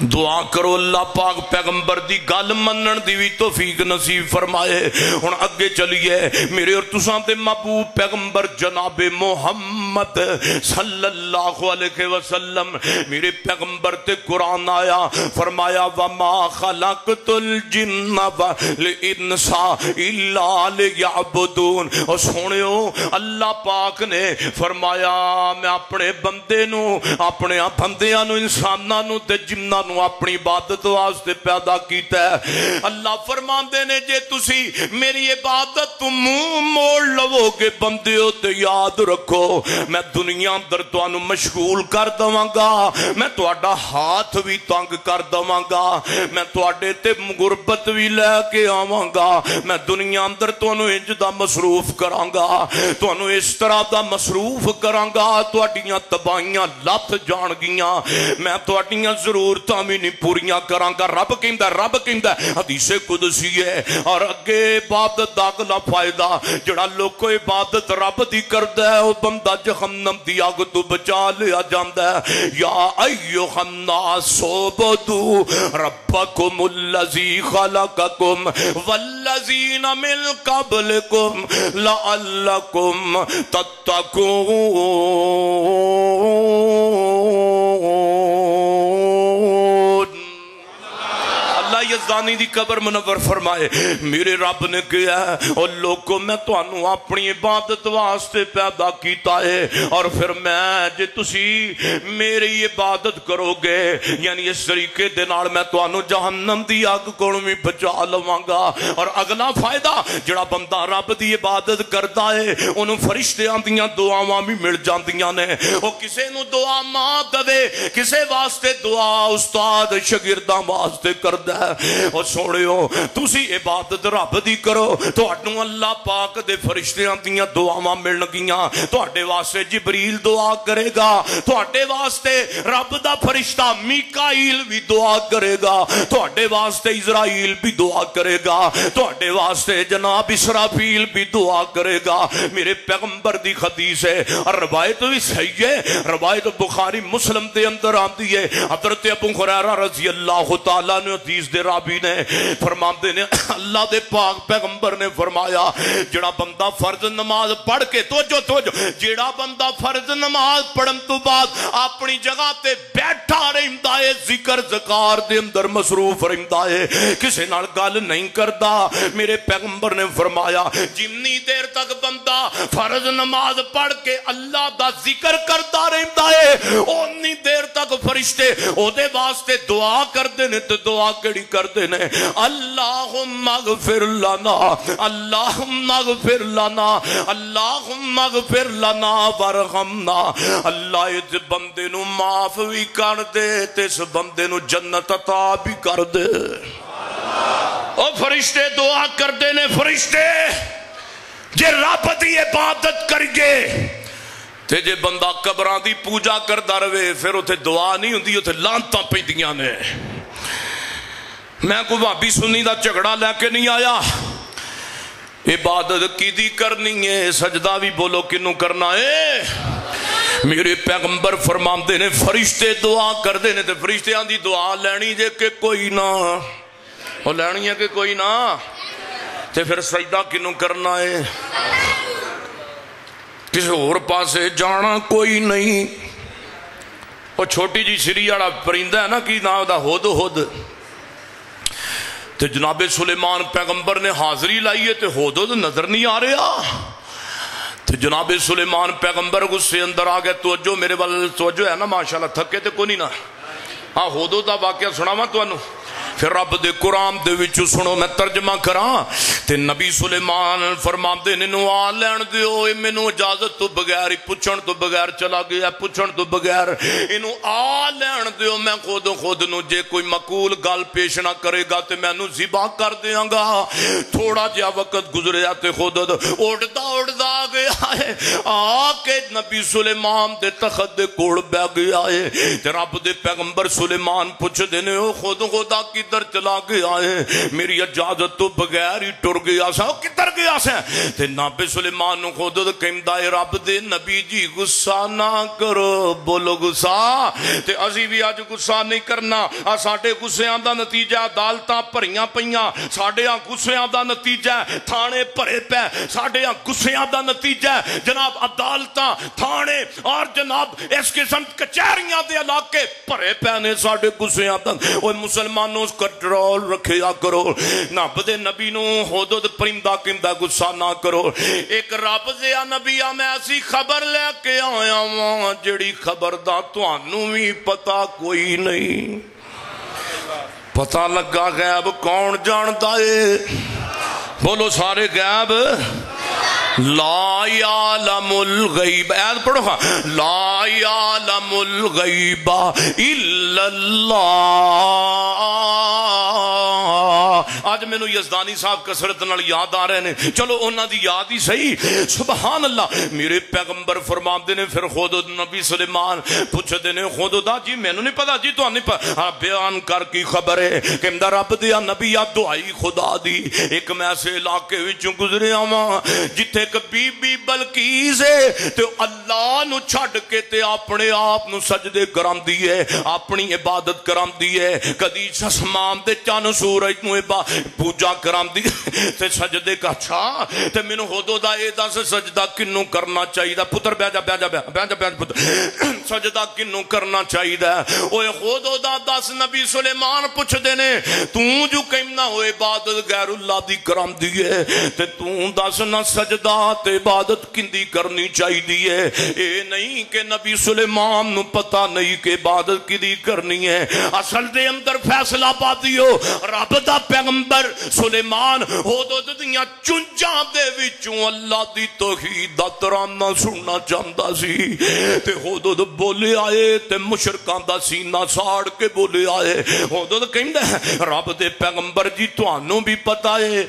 دعا کرو اللہ پاک پیغمبر دی گل منن دی بھی توفیق نصیب فرمائے ہن اگے چلیے میرے اور تساں دے محبوب پیغمبر جناب محمد صلی اللہ علیہ وسلم میرے پیغمبر تے قرآن آیا فرمایا وما خلقت الجن والانس الا لیعبدون اور سنیو اللہ پاک نے فرمایا میں اپنے بندے نو اپنے بندیاں نو انساناں نو تے جناں اپنی عبادت واسطے پیدا کیتا ہے اللہ فرماندے نے جے تسی میری عبادت تو منہ موڑ لو گے بندیو تے یاد رکھو میں دنیا اندر تانوں مشغول کر دواں گا میں تہاڈا ہاتھ بھی تنگ کر دواں گا میں تہاڈے تے غربت بھی لے کے آواں گا میں دنیا اندر تانوں انج دا مصروف کراں گا تانوں اس طرح دا مصروف کراں گا تہاڈیاں تباہیاں لت جان گیاں میں تہاڈیاں ضرورتاں بھی نہیں پوریاں کراں گا رب کہندا حدیث قدسی ہے اور اگے عبادت دا اگلا فائدہ جڑا لوگ عبادت رب دی کردا ہے او بندہ جہنم دی اگ تو بچا لیا جاندا ہے یا ایھا الناس عبدوا ربکم الذی خلقکم والذین من قبلکم لعلکم تتقون یزدانی دی قبر منور فرمائے میرے رب نے کہا ہے اور لوگوں میں تو انہوں اپنی عبادت واسطے پیدا کیتا ہے اور پھر میں جے تسی میری عبادت کرو گے یعنی اس طریقے دے نال میں تو انہوں جہنم دی آگ کونوں بھی بچا لواں گا اور اگلا فائدہ جڑا بندہ رب دی عبادت کرتا ہے انہوں فرشتے آندیاں دعاواں بھی مل جاندیاں نے وہ کسے نو دعا ماں دے کسے واسطے دعا استاد شاگرداں واسطے کردا ہے اور سوڑیو تسی عبادت رب دی کرو تو اٹھنو اللہ پاک دے فرشتیاں دیاں دعاواں ملن گیاں تو اٹھے واسطے جبریل دعا کرے گا تو اٹھے واسطے رب دا فرشتہ میکائیل بھی دعا کرے گا تو اٹھے واسطے اسرائیل بھی دعا کرے گا تو اٹھے واسطے جناب اسرافیل بھی دعا کرے گا میرے پیغمبر دی حدیث ہے اور روایت بھی صحیح ہے روایت بخاری مسلم دے اندر آندی ہے حضرت ابو ہریرہ رضی اللہ تعالیٰ نے حدیث دے رابی نے فرماندے نے اللہ دے پاک پیغمبر نے فرمایا جڑا بندہ فرض نماز پڑھ کے توجہ جڑا بندہ فرض نماز پڑھن تو بعد اپنی جگہ تے بیٹھا رہندا ہے ذکر ذکار دے اندر مصروف رہندا ہے کسے نال گل نہیں کردا میرے پیغمبر نے فرمایا جتنی دیر تک بندہ فرض نماز پڑھ کے اللہ دا ذکر کرتا رہندا ہے اونی دیر تک فرشتے او دے واسطے دعا کردے نے تے دعا کیڑی کردے نے اللہم اغفر لنا اللہم اغفر لنا اللہم اغفر لنا ورحمنا اللہ اس بندے نو معاف بھی کر دے تے اس بندے نو جنت عطا بھی کر دے او فرشتے دعا کردے نے فرشتے جے رب دی عبادت کریے تے جے بندہ قبراں دی پوجا کردا رہے پھر اوتھے دعا نہیں ہوندی اوتھے لعنتاں پیندیاں نے میں کوئی بھابی سنی دا جھگڑا لے کے نہیں آیا عبادت کی دی کرنی ہے سجدہ بھی بولو کنوں کرنا ہے میرے پیغمبر فرماندے نے فرشتے دعا کردے نے تے فرشتیاں دی دعا لینی جے کہ کوئی نہ وہ لینی ہے کہ کوئی نہ تے پھر سجدہ کنوں کرنا ہے کسی اور پاسے جانا کوئی نہیں وہ چھوٹی جی سری والا پرندہ ہے نا کی نام دا ہد ہد تو جناب سلیمان پیغمبر نے حاضری لائی ہے تو ہودود نظر نہیں آ رہا تو جناب سلیمان پیغمبر غصے اندر آ گئے توجہ میرے وال توجہ ہے نا ماشاءاللہ تھکے تے کوئی نہیں نا ہاں ہودود دا واقعہ سناواں تانوں پھر رب دے قرآن دے وچوں سنو میں ترجمہ کراں تے نبی سلیمان فرماندے نے نو آ لین دیو، مینوں اجازت تو بغیر ہی پوچھن تو بغیر چلا گیا، پوچھن تو بغیر اینو آ لین دیو، میں خود نو جے کوئی معقول گل پیش نہ کرے گا تے میں نو ذبح کر دیاں گا۔ تھوڑا جہا وقت گزریا تے خود اڑدا گیا ہے، آ کے نبی سلیمان دے تخت دے کول بیٹھ گیا ہے تے رب دے پیغمبر سلیمان پوچھ دینے ہو خدا کدھر چلا گیا ہے، میری اجازت تو بغیر ہی ٹر گیا سا، کدھر گیا سا؟ تے نبی سلیمان نو خود کہندا ہے رب دے نبی جی غصہ نہ کرو، بولو غصہ تے اسی بھی اج غصہ نہیں کرنا، ساڈے غصیاں دا نتیجہ عدالتاں بھریاں پیاں، ساڈے غصیاں دا نتیجہ تھانے بھرے پے، ساڈے غصیاں دا نتیجہ جناب عدالتاں تھانے اور جناب اس قسم کچہریاں دے علاقے بھرے پے نے ساڈے غصیاں دا۔ اوے مسلمانوں کنٹرول رکھیا کرو، رب دے نبی نو حدود پرندہ کیندا غصہ نہ کرو۔ ایک رب دے نبی میں ایسی خبر لے کے آیا ہاں جڑی خبر دا تانوں وی پتہ کوئی نہیں، پتہ لگا غیب کون جاندا ہے؟ بولو سارے غیب لا یعلم الغیب، ایت پڑھو ہاں، لا یعلم الغیب الا اللہ۔ آج میں نو یزدانی صاحب کسرت نال یاد آ رہے ہیں، چلو انہاں دی یاد ہی صحیح، سبحان اللہ۔ میرے پیغمبر فرماندے نے پھر خود نبی سلیمان پوچھ دینے خود دا جی میں نو نہیں پتا جی تو نہیں پتا، بیان کر کی خبر ہے کہ رب دیا نبی دعائی خدا دی ایک میں ایسے علاقے وچوں گزریا ہاں جتھے ایک بی بی بلقیس ہے تے اللہ نو چھڈ کے تے اپنے آپ نو سجدے کرام دیئے، اپنی عبادت کرام دیئے، کدی سسمان دے چن سورج نو پوجا کرام دیئے تے سجدے کا چھا تے مینوں خودو دا اے دس سجدہ کنوں کرنا چاہیے دا پتر بیجا پتر سجدہ کنوں کرنا چاہیے دا اوے خودو دا دس نبی سلیمان پوچھ دینے تو جو کہنا ہو عبادت غیر اللہ دی کرام دیئے تے تو دس نہ سجدہ تے عبادت کندی کرنی چاہی دیئے، اے نہیں کہ نبی سلیمان نو پتہ نہیں کہ عبادت کدی کرنی ہے، اصل دے اندر فیصلہ پا دیو رب دا پیغمبر سلیمان حدود دیاں چنجاں دے وچوں اللہ دی توحید دا ترانہ سننا چاہندا سی تے حدود بولے آئے تے مشرکاں دا سینہ ساڑ کے بولے آئے، حدود کہندا ہے رب دے پیغمبر جی تانوں بھی پتہ ہے،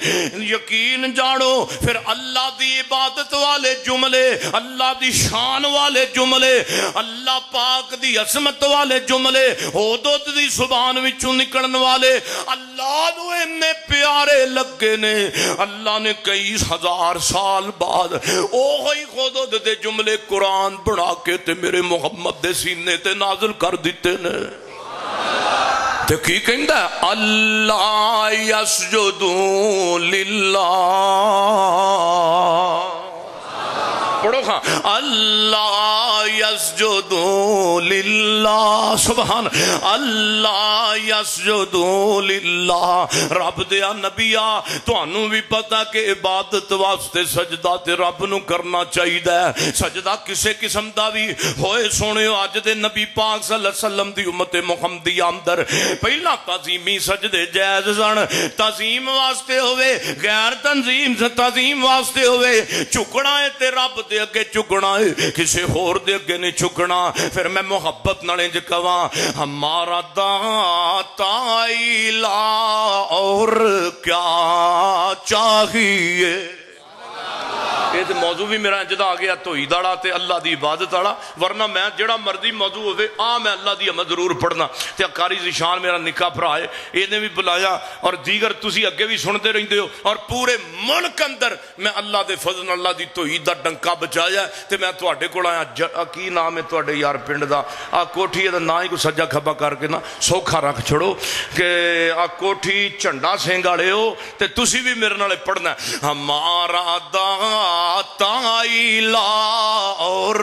یقین جانو پھر اللہ دی عبادت والے جملے، اللہ دی شان والے جملے، اللہ پاک دی عظمت والے جملے حدود دی زبان وچوں نکلن والے اللہ نو اتنے پیارے لگے نے، اللہ نے کئی ہزار سال بعد اوہی حدود دے جملے قرآن بنا کے تے میرے محمد دے سینے تے نازل کر دیتے نے۔ تے کی کہندا ہے اللہ یسجدو للہ، پڑھو ہاں اللہ یسجدو للہ، سبحان اللہ یسجدو للہ۔ رب دیا نبیا تانوں بھی پتا کہ عبادت واسطے سجدہ تے رب نو کرنا چاہیے، سجدہ کسے قسم دا بھی ہوئے سونے اج دے نبی پاک صلی اللہ علیہ وسلم دی امت محمدی اندر پہلا تعظیمی سجدے جائز سن، تعظیم واسطے ہوئے غیر تنظیم سے تعظیم واسطے ہوئے، چکنا ہے تے رب دے اگے چکنا ہے، کسے ہور دے اگے نہیں چکنا۔ پھر میں محبت نالے جکواں ہمارا داتا الہ اور کیا چاہیے، یہ تو موضوع بھی میرا جدا آ گیا توحید والا تے اللہ دی عبادت والا، ورنہ میں جڑا مرضی موضوع ہوئے میں اللہ دی حمد ضرور پڑھنا۔ تے قاری ذیشان میرا نکاح بھرا ہے، یہ بھی بلایا اور دیگر تسی اگے بھی سنتے رہندے ہو، اور پورے ملک اندر میں اللہ دے فضل اللہ دی توحید دا ڈنکا بچایا تے میں تواڈے کول آیا۔ کی نام ہے تواڈے یار پنڈ دا؟ کوٹھی دا نام ہی کوئی سجا کھبا کر کے نا سوکھا رکھ چھڑو کہ کوٹھی جھنڈا سنگھ والے ہو تے تسی بھی میرے نال پڑھنا ہے ہمارا تعالی اور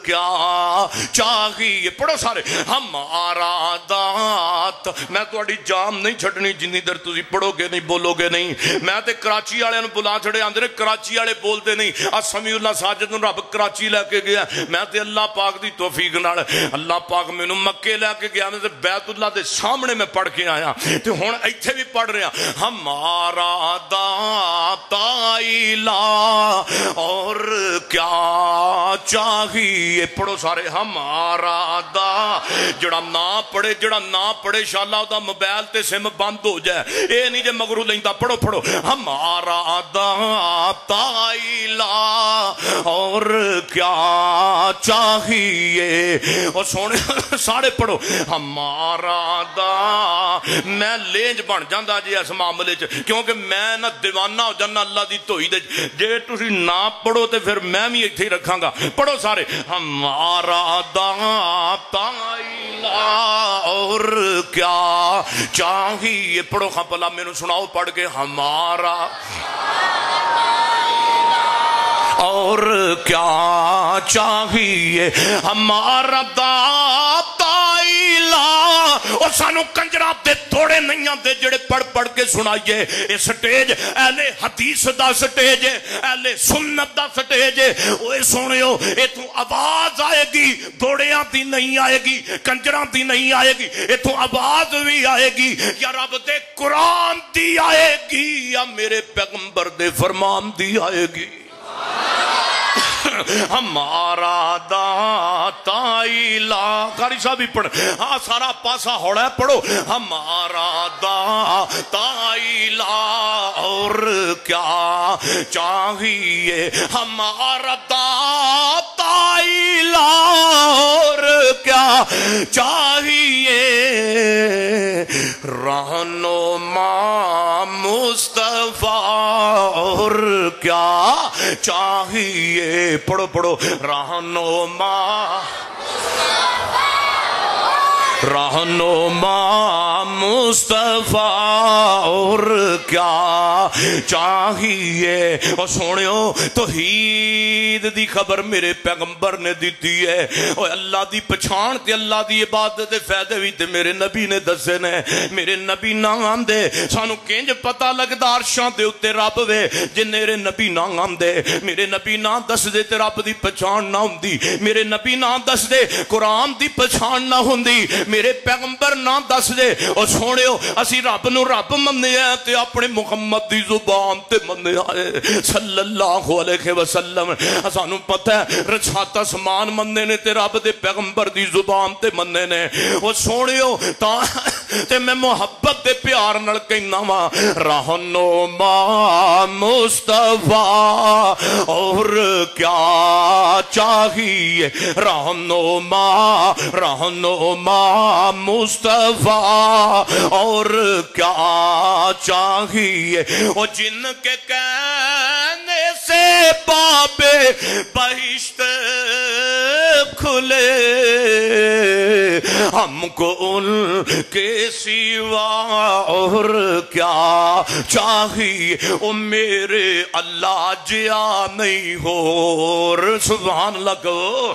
کیا چاہیے. پڑھو سارے. ہمارا دات. میں تھوڑی جام نہیں چھڈنی جنی در تسی پڑھو گے نہیں بولو گے نہیں. میں تے کراچی والے نوں بلا چھڑے آندے نے کراچی والے بولتے نہیں. سمیع اللہ ساجد نوں رب کراچی لے کے گیا. میں تے اللہ پاک دی توفیق نال اللہ پاک مینوں مکے لے کے گیا. میں تے بیت اللہ دے سامنے میں پڑھ کے آیا تے ہن ایتھے بھی پڑھ رہا. ہمارا تعالی اور کیا چاہیے. پڑھو سارے. ہمارا جڑا نہ پڑھے شالا دا موبائل تے سم بند ہو جائے. اے نہیں جے مگرو لیندا. پڑھو پڑھو. ہمارا تعالی اور کیا چاہیے. اور سونے سارے پڑھو. ہمارا میں لینج بن جاندہ جی اس معاملے چ, کیونکہ میں نہ دیوانہ ہو جانا اللہ دی توحید دے. جے تسی نہ پڑھو تے پھر میں بھی ایتھے ہی رکھاں گا. پڑھو سارے. ہمارا تعالی اور کیا چاہیے. پڑھو خاں پلا میں نو سناؤ پڑھ کے. ہمارا اور کیا چاہیے. ہمارا اور سانو کنجرہ دے توڑے نہیں آتے جڑے پڑھ پڑھ کے سنائیے. یہ سٹیج اہل حدیث دا سٹیج ہے, اہل سنت دا سٹیج ہے. اوے سونیو ایتھوں آواز آئے گی, دوڑیاں دی نہیں آئے گی, کنجراں دی نہیں آئے گی. ایتھوں آواز بھی آئے گی یا رب دے قرآن دی آئے گی یا میرے پیغمبر دے فرمان دی آئے گی. ہمارا تعالی. قاری صاحب بھی پڑھ. ہاں سارا پاسا ہوڑا ہے. پڑھو. ہمارا تعالی اور کیا چاہیے. ہمارا تعالی اور کیا چاہیے. رہنما مصطفیٰ اور کیا چاہیے. پڑھو پڑھو. رہنما مصطفیٰ اور کیا چاہیے. اور سونیو توحید دی خبر میرے پیغمبر نے دیتی ہے. اور اللہ دی پچھان تے اللہ دی عبادت دے فائدے بھی تے میرے نبی نے دسے نے. میرے نبی نام دے سانو کنج پتہ لگدا عرشاں دے اوتے رب وے جے میرے نبی نام دے. میرے نبی نام دس دے تے رب دی پچھان نہ ہوندی. میرے نبی نام دس دے قرآن دی پچھان نہ ہوندی. میرے پیغمبر نہ دس دے. اور سونیو اسی رب نو رب منیا تے اپنے محمد دی زبان تے منیا ہے صلی اللہ علیہ وسلم. سانو پتہ ہے رچھاتا سمان مننے نے تے رب دے پیغمبر دی زبان تے مننے نے. اور سونیو تے میں محبت دے پیار نال کہنا وا رہنما مصطفیٰ اور کیا چاہیے. رہنما مصطفیٰ اور کیا چاہیے. اور جن کے کہنے سے بابے بہشت کھلے ہم کو ان کے سوا اور کیا چاہیے. او میرے اللہ جیا نہیں ہو. سبحان اللہ کہو.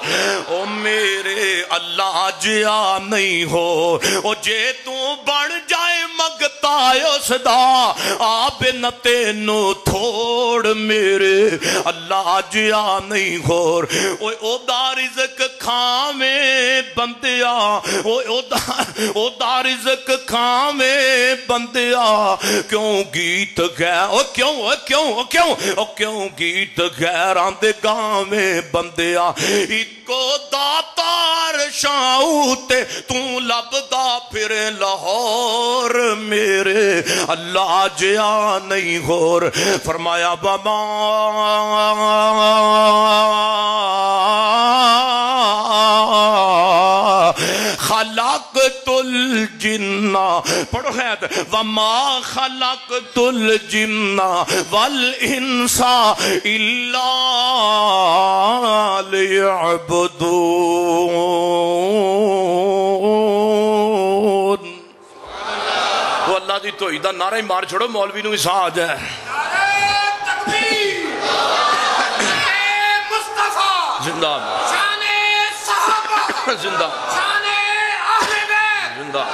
او میرے اللہ جیا نہیں ہو. او جے تو بڑھ جائے مگتا اس دا آپ نہ تینو تھوڑ میرے اللہ جیا نہیں ہو. او دا رزق کھاویں بندیا. او دا رزق کھاویں بندیا. کیوں گیت غیر کیوں گیت غیراں دے گاویں بندیا. اکو داتار شاؤ تے تو لبدا پھر لاہور میرے اللہ جیا نہیں ہور. فرمایا بابا خلقت الجن. پڑھو ہے وما خلقت الجن والانس الا ليعبدون. وہ اللہ دی توحید دا نعرہ ہی مار چھوڑو. مولوی نو بھی سا آ جائے. زندہ شانے صحابہ زندہ شانے اہل بیت زندہ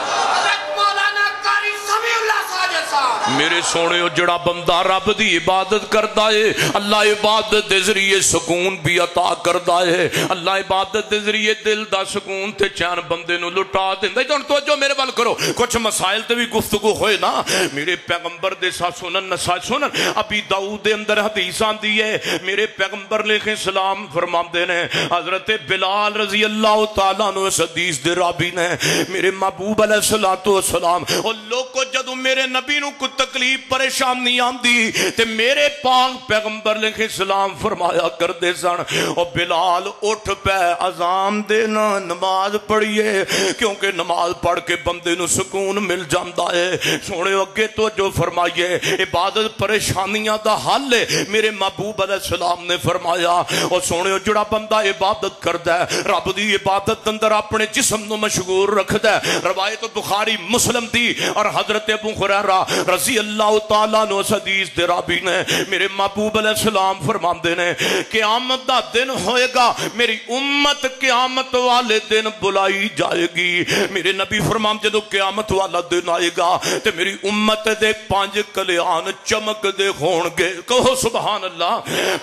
مولانا قاری سمیع اللہ ساجد صاحب میرے سونے جڑا بندہ رب دی عبادت کردا ہے اللہ عبادت دے ذریعے سکون بھی عطا کردا ہے اللہ عبادت دے ذریعے دل دا سکون تے چین بندے نو لٹا دیندا ہے توجہ میرے ول کرو کچھ مسائل تے بھی گفتگو ہوئے نا میرے پیغمبر دے ساتھ سنن نسائی سنن ابی داؤد دے اندر حدیث آندی ہے میرے پیغمبر علیہ السلام فرماندے نے حضرت بلال رضی اللہ تعالیٰ عنہ اس حدیث دے راوی نے میرے محبوب علیہ السلام اور لوگوں جدو میرے نبی نو کو تکلیف پریشانی آندی تے میرے پاک پیغمبر علیہ السلام فرمایا کر دے سن اور بلال اٹھ پہ اذان دینا نماز پڑھیے کیونکہ نماز پڑھ کے بندے نو سکون مل جاندا ہے سونے اگے تو جو فرمائیے عبادت پریشانیاں دا حل ہے میرے محبوب علیہ السلام نے فرمایا اور سونے جڑا بندہ عبادت کردا ہے رب دی عبادت اندر اپنے جسم نو مشغول رکھدا ہے روایت بخاری مسلم دی اور حضرت ابو ہریرہ رضی اللہ تعالیٰ عنہ حدیث دے راوی نے میرے محبوب علیہ السلام فرماندے نے قیامت دا دن ہوئے گا میری امت قیامت والے دن بلائی جائے گی میرے نبی فرمان جدو قیامت والا دن آئے گا تے میری امت دے 5 کلیان چمک دے ہون گے کہو سبحان اللہ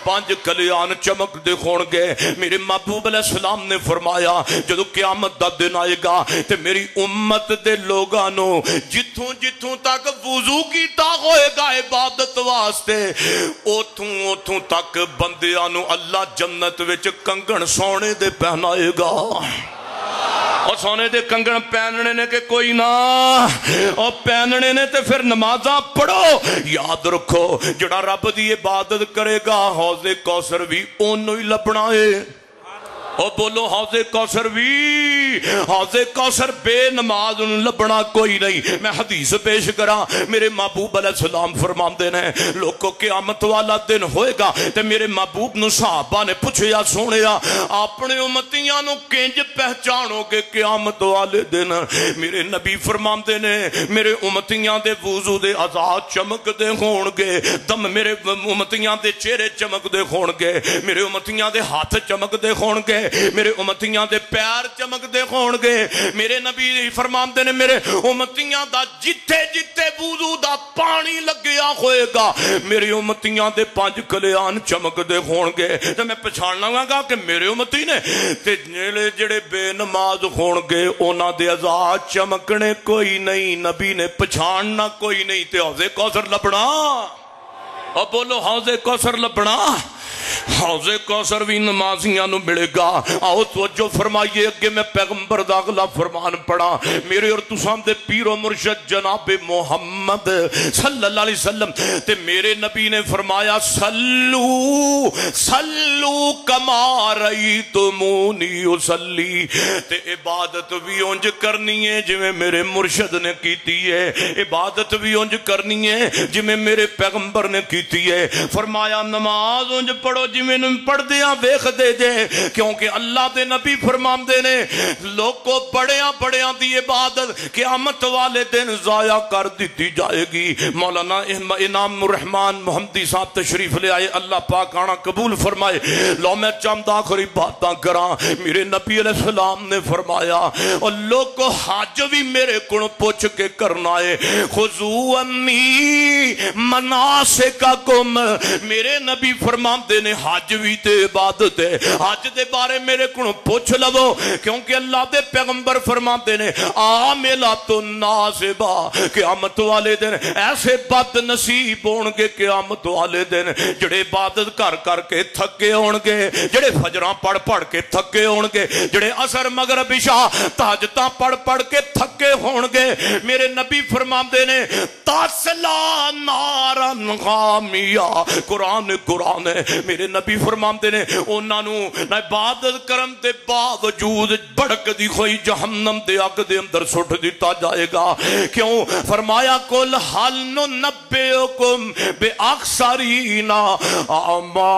5 کلیان چمک دے ہون گے میرے محبوب علیہ السلام نے فرمایا جدو قیامت دا دن آئے گا تے میری امت دے لوگانو جتھوں جتھوں تک وضو کیتا ہوئے گا عبادت واسطے اوتھوں تک بندیاں نو اللہ جنت وچ کنگن سونے دے پہنائے گا اور سونے دے کنگن پہننے نے کہ کوئی نہ اور پہننے نے تے پھر نمازاں پڑھو یاد رکھو جڑا رب دی عبادت کرے گا حوض کوثر بھی اونوں ہی لبنا ہے اور بولو حوض کوثر بھی حوض کوثر بے نماز لبنا کوئی نہیں میں حدیث پیش کرا میرے محبوب علیہ السلام فرماندے نے لوگوں قیامت والا دن ہوئے گا تے میرے محبوب نو صحابہ نے پوچھیا سونیا اپنے امتیاں نو کنج پہچانو گے قیامت والے دن میرے نبی فرماندے نے میرے امتیاں دے وضو دے اعضاء چمک دے ہون گے دم میرے امتیاں دے چہرے چمک دے ہون گے میرے امتیاں دے ہاتھ چمک دے ہون گے میرے امتیاں دے پیر چمک دے ہون گے میرے نبی فرماندے نے میرے امتیاں دا جتھے جتھے وضو دا پانی لگیا ہوئے گا میری امتیاں دے 5 کلیان چمک دے ہون گے تے میں پہچاننا گا کہ میرے امتی نے تے جڑے بے نماز ہون گے انہاں دے اعضاء چمکنے کوئی نہیں نبی نے پہچاننا کوئی نہیں تے حوض کوثر لبنا اور بولو حوض کوثر لبنا حوض کوثر بھی نمازیاں نو ملے گا آؤ توجہ فرمائیے اگے میں پیغمبر دا اگلا فرمان پڑھا میرے اور تساں دے پیر و مرشد جناب محمد صلی اللہ علیہ وسلم تے میرے نبی نے فرمایا صلو صلو کما رأیتمونی اصلی تے عبادت بھی اونج کرنی ہے جویں میرے مرشد نے کیتی ہے عبادت بھی اونج کرنی ہے جویں میرے پیغمبر نے کیتی ہے فرمایا نماز اونج پڑھو جی میں پڑھ دیاں ویخ دے جے کیونکہ اللہ دے نبی فرماندے نے لوگوں بڑیاں دی عبادت قیامت والے دن ضائع کر دیتی جائے گی مولانا انعام الرحمن محمدی صاحب تشریف لے آئے اللہ پاک آنا قبول فرمائے لو میں چند آخری باتاں کراں میرے نبی علیہ السلام نے فرمایا اور لوگوں حج بھی میرے کن پوچھ کے کرنا ہے خذو انی مناسککم میرے نبی فرماندے نے حج بھی تے عبادت ہے حج دے بارے میرے کو پوچھ لو کیونکہ اللہ دے پیغمبر فرماتے نے عاملات ناصبہ قیامت والے دن ایسے بد نصیب ہون گے قیامت والے دن جڑے عبادت کر کر کے تھکے ہون گے جڑے فجراں پڑھ کے تھکے ہون گے جڑے عصر مغرب عشاء تہجداں پڑھ کے تھکے ہون گے میرے نبی فرماتے نے تاسلا نارن غامیہ قرآن ہے میرے نبی فرماتے نے انہاں نو نہ عبادت کرن دے باوجود بڑک دی ہوئی جہنم دے اگ دے اندر سٹ دیتا جائے گا کیوں فرمایا کل حل ننبئکم باخسرین اعمالا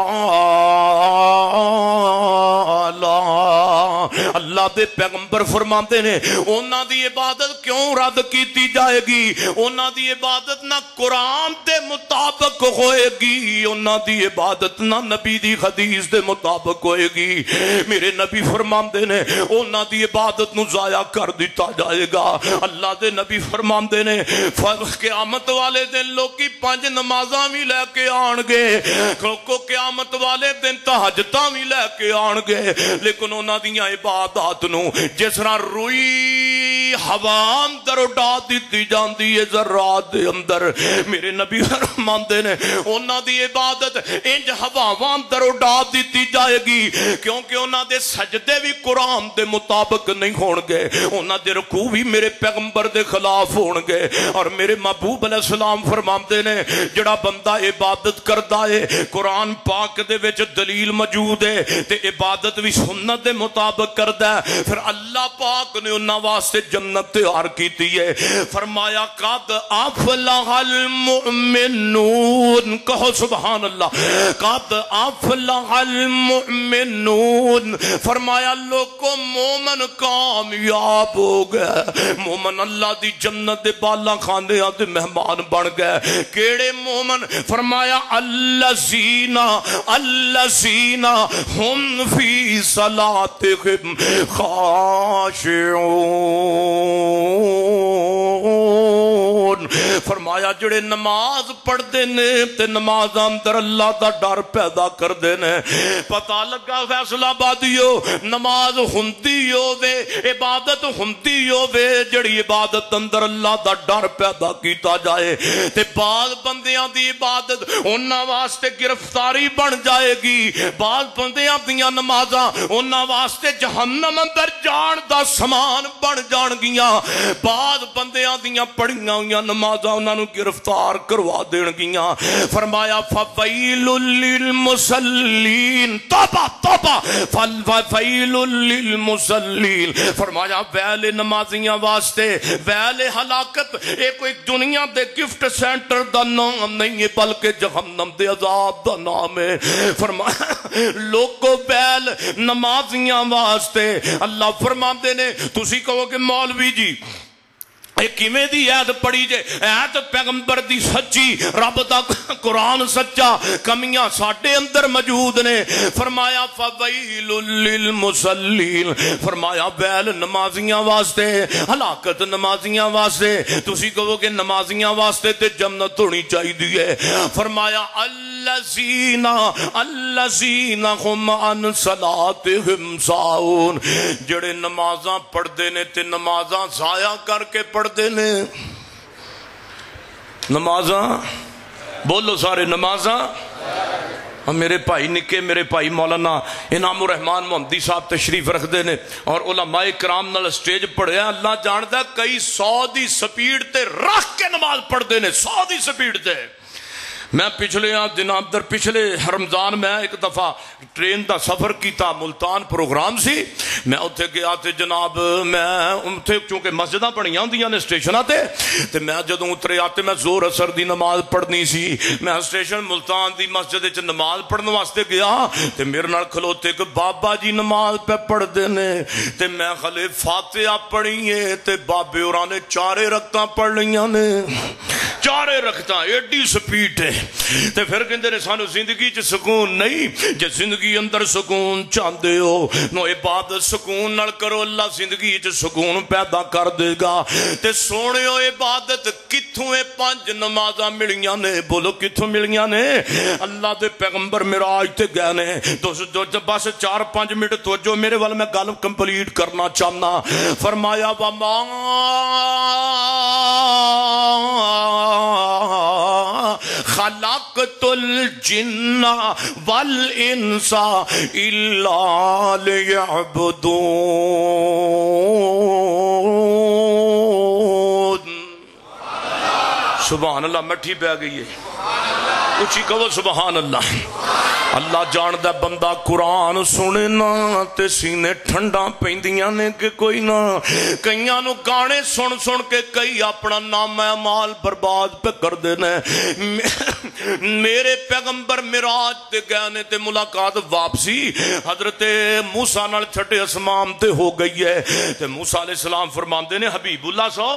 اللہ دے پیغمبر فرماتے نے انہاں دی عبادت کیوں رد کیتی جائے گی؟ انہاں دی عبادت نہ قرآن دے مطابق ہوئے گی، انہاں دی عبادت نہ نبی دی حدیث دے مطابق ہوئے گی۔ میرے نبی فرماندے نے انہاں دی عبادت نو ضائع کر دیتا جائے گا۔ اللہ دے نبی فرماندے نے قیامت والے دن لوکی 5 نمازاں بھی لے کے آن گے، کو قیامت والے دن تہجداں بھی لے کے آن گے، لیکن انہاں دیاں عبادات نو جس طرح روئی ہوا اندر اڈا دیتی جاندی ہے ذرات دے اندر، میرے نبی فرماندے نے انہاں دی عبادت انج ہواواں اندر اڈا دیتی جائے گی، کیونکہ انہاں دے سجدے بھی قرآن دے مطابق نہیں ہون گے، انہاں دے رکوع بھی میرے پیغمبر دے خلاف ہون گے۔ اور میرے محبوب علیہ السلام فرماندے نے جڑا بندہ عبادت کردا ہے قرآن پاک دے وچ دلیل موجود ہے تے عبادت بھی سنت دے مطابق کردا ہے، پھر اللہ پاک نے انہاں واسطے جنت تیار کیتی ہے۔ فرمایا قد افلح المؤمنون، کہو سبحان اللہ، قد افلح المؤمنون، فرمایا لوگوں مومن کامیاب ہو گئے، مومن اللہ دی جنت دے بالا خانے دے مہمان بن گئے۔ کیڑے مومن؟ فرمایا الذین ہم فی صلاتہم خاشعون، فرمایا جڑے نماز پڑھ دے نے تے نماز اندر اللہ دا ڈر پیدا کر دے نے۔ پتہ لگا فیصلہ بادیو نماز ہندی ہووے، عبادت ہندی ہووے جڑی عبادت اندر اللہ دا ڈر پیدا کیتا جائے تے بعض بندیاں دی عبادت انہاں واسطے گرفتاری بن جائے گی، بعض بندیاں دیاں نمازاں انہاں واسطے جہنم اندر جان دا سامان بن جان گیاں، بعض بندیاں دیاں پڑھیاں ہویاں نمازاں انہاں نو گرفتار کروا دین گیاں۔ فرمایا فویل للمصلین، توبہ توبہ، فویل للمصلین، فرمایا ویل نمازیاں واسطے، ویل ہلاکت یہ کوئی دنیا دے گفٹ سینٹر دا نام نہیں ہے بلکہ جہنم دے عذاب دا نام ہے۔ فرمایا لوگو ویل نمازیاں واسطے، اللہ فرماندے نے تسی کہو کہ مولوی جی کیویں دی ایت پڑھی جے؟ ایت پیغمبر دی سچی، رب دا قرآن سچا، کمیاں ساڈے اندر موجود نے۔ فرمایا فویل للمصلین، فرمایا ویل نمازیاں واسطے، ہلاکت نمازیاں واسطے۔ تسی کہو کہ نمازیاں واسطے تے جنت ہونی چاہیے۔ فرمایا الذین ہم عن صلاتہم ساہون، جڑے نمازاں پڑھ دے نے تے نمازاں ضائع کر کے پڑھ دے نے۔ نمازاں بولو سارے، نمازاں۔ میرے بھائی نکے، میرے بھائی مولانا انعام الرحمان محمدی صاحب تشریف رکھ دے نے اور علماء کرام نال سٹیج پڑھیا، اللہ جاندا کئی 100 دی سپیڈ تے رکھ کے نماز پڑھ دے نے، 100 دی سپیڈ تے۔ میں پچھلے دنوں اندر پچھلے رمضان میں ایک دفعہ ٹرین دا سفر کیتا، ملتان پروگرام سی، میں اتھے گیا تے جناب میں اتھے چونکہ مسجداں بڑیاں ہوندیاں نے سٹیشناں تے میں جدوں اترے آتے میں زور اثر دی نماز پڑھنی سی، میں سٹیشن ملتان دی مسجد وچ نماز پڑھن واسطے گیا تے میرے نال کھلوتے کہ بابا جی نماز پہ پڑھ دے نے تے میں خلے فاتحہ پڑھی ہے تے بابے ہوراں نے 4 رکعتاں پڑھ لیاں نے، 4 رکعتاں، ایڈی سپیڈ ہے۔ تے پھر کہندے نے سانو زندگی چ سکون نہیں، جے زندگی اندر سکون چاہندے ہو نو عبادت سکون نال کرو، اللہ زندگی چ سکون پیدا کر دے گا۔ تے سونےو عبادت کتھوں 5 نمازاں ملیاں نے؟ بولو کتھوں ملیاں نے؟ اللہ دے پیغمبر معراج تے گئے نے، تو بس 4-5 منٹ توجہ میرے وال، میں گل کمپلیٹ کرنا چاہنا۔ فرمایا وما خلقت الجن والانس الا لیعبدون۔ سبحان اللہ، مٹھی پہ گئی ہے۔ اچھی کہو سبحان اللہ۔ اللہ جاندہ بندہ قرآن سنے نا تے سینے ٹھنڈا پیندیاں نے کہ کوئی نہ، کئیاں نو گانے سن سن کے کئی اپنا نام مال برباد پہ کر دینے۔ میرے پیغمبر معراج تے گئے تے ملاقات واپسی حضرت موسیٰ نال چھٹے اسمان تے ہو گئی ہے تے موسیٰ علیہ السلام فرماندے نے حبیب اللہ سو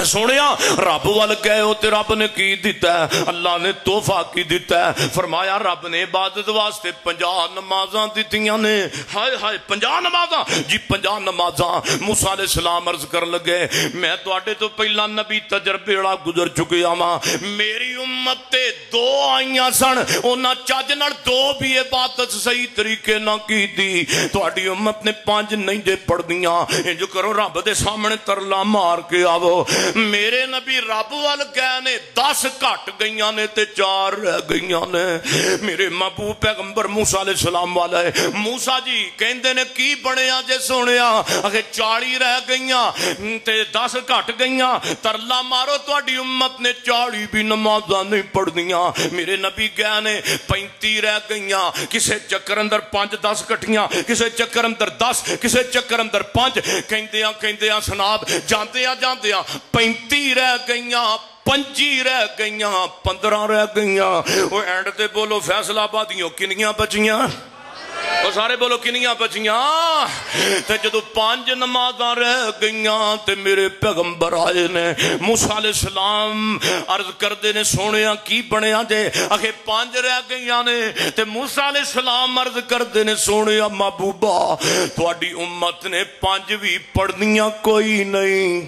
سونیا رب وال گئے ہو تے رب نے کی دیتا ہے، اللہ نے تحفہ کی دیتا ہے۔ فرمایا رب نے عبادت واسطے 50 نمازاں دیتیاں نے۔ ہائے ہائے 50 نمازاں؟ جی 50 نمازاں۔ موسیٰ علیہ السلام عرض کر لگے میں تواڈے تو پہلا نبی تجربے والا گزر چکیا ہاں، میری امت تے 2 آئیاں سن، انہاں چج نال 2 بھی عبادت صحیح طریقے نہ کی دی، تواڈی امت نے 5 نہیں دے پڑھ دیاں۔ انج کرو رب دے سامنے ترلا مار کے آو، میرے نبی رب وال گئے نے 10 گھٹ گئیاں نے تے 4 رہ گئیاں نے۔ میرے محبوب پیغمبر موسیٰ علیہ السلام والا ہے، موسیٰ جی کہندے نے کی بنیا جے سونیا؟ اگے 40 رہ گئیاں تے 10 گھٹ گئیاں، ترلا مارو تواڈی امت نے 40 بھی نمازاں نہیں پڑھ دیاں۔ میرے نبی گئے نے 35 رہ گئیاں، کسے چکر اندر 5 10 کٹھیاں، کسے چکر اندر 10، کسے چکر اندر 5، کہندیاں سناب جاندیاں 35 رہ گئیاں، 25 رہ گئیاں، 15 رہ گئیاں۔ وہ اینڈ تے بولو فیصلہ آبادیوں کنیاں بچیاں؟ وہ سارے بولو کنیاں بچیاں؟ تے جدو 5 نمازاں رہ گئیاں تے میرے پیغمبر آئے نے، موسیٰ علیہ السلام عرض کردے نے سونیا کی بنیا جے؟ آخے 5 رہ گئیاں نے تے موسیٰ علیہ السلام عرض کردے نے سونیا محبوبہ تواڈی امت نے 5 بھی پڑھنیاں کوئی نہیں۔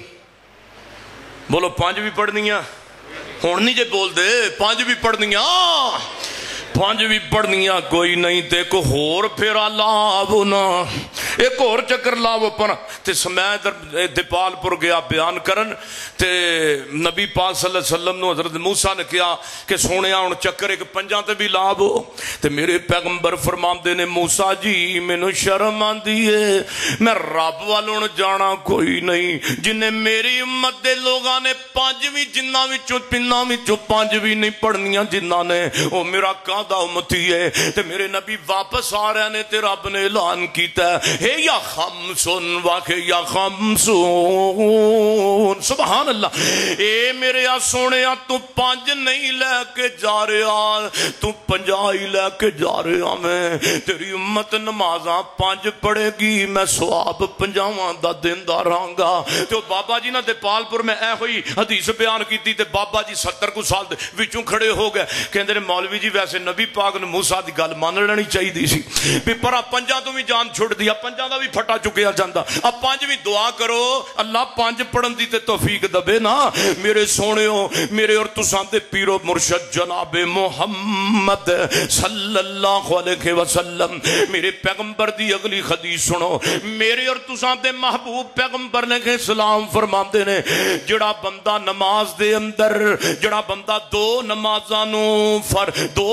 بولو 5 بھی پڑھنیاں؟ ہون نہیں جے بول دے 5 بھی پڑھنیاں، 5 بھی پڑھنیاں کوئی نہیں۔ تے کو ہور پھیرا لاو نا، ایک اور چکر لاو پر تے سمیں در دیپال پر گیا بیان کرن تے نبی پاک صلی اللہ علیہ وسلم نو حضرت موسیٰ نے کیا کہ سونیا ان چکر ایک 5 تے بھی لاو تے میرے پیغمبر فرماندے نے موسیٰ جی مینوں شرم آندی ہے، میں رب والوں جانا کوئی نہیں، جنہیں میری امت دے لوگاں نے 5 بھی جنہ وچوں 5 بھی نہیں پڑھنیاں جنہ نے او میرا کادا امتی ہے۔ تے میرے نبی واپس آ رہے نے تے رب نے اعلان کیتا ہے یا خمسن واقع یا خمسون، سبحان اللہ۔ اے میرے سونے تو 5 نہیں لے کے جا رہا، تو 50 ہی لے کے جا رہا، میں تیری امت نمازاں 5 پڑھے گی، میں سواب 50 دا دن دا رہاں گا۔ تو بابا جی نا دیپال پور میں اے ہوئی حدیث بیان کی تھی تے بابا جی 70 کو سال وچوں کھڑے ہو گئے، کہندے نے مولوی جی ویسے نبی پاک نے موسیٰ دی گل مان لینی چاہیے سی بھی پرا 5 تو بھی جان چھوڑ دیا، 5 دا بھی پھٹا چکیا جاندہ، اب 5 بھی دعا کرو اللہ 5 پڑھن دی تے توفیق دبے نا۔ میرے سونےوں میرے اور تساں دے پیرو مرشد جناب محمد صلی اللہ علیہ وسلم میرے پیغمبر دی اگلی حدیث سنو۔ میرے اور تساں دے محبوب پیغمبر نے کہ سلام فرماندے نے جڑا بندہ نماز دے اندر جڑا بندہ 2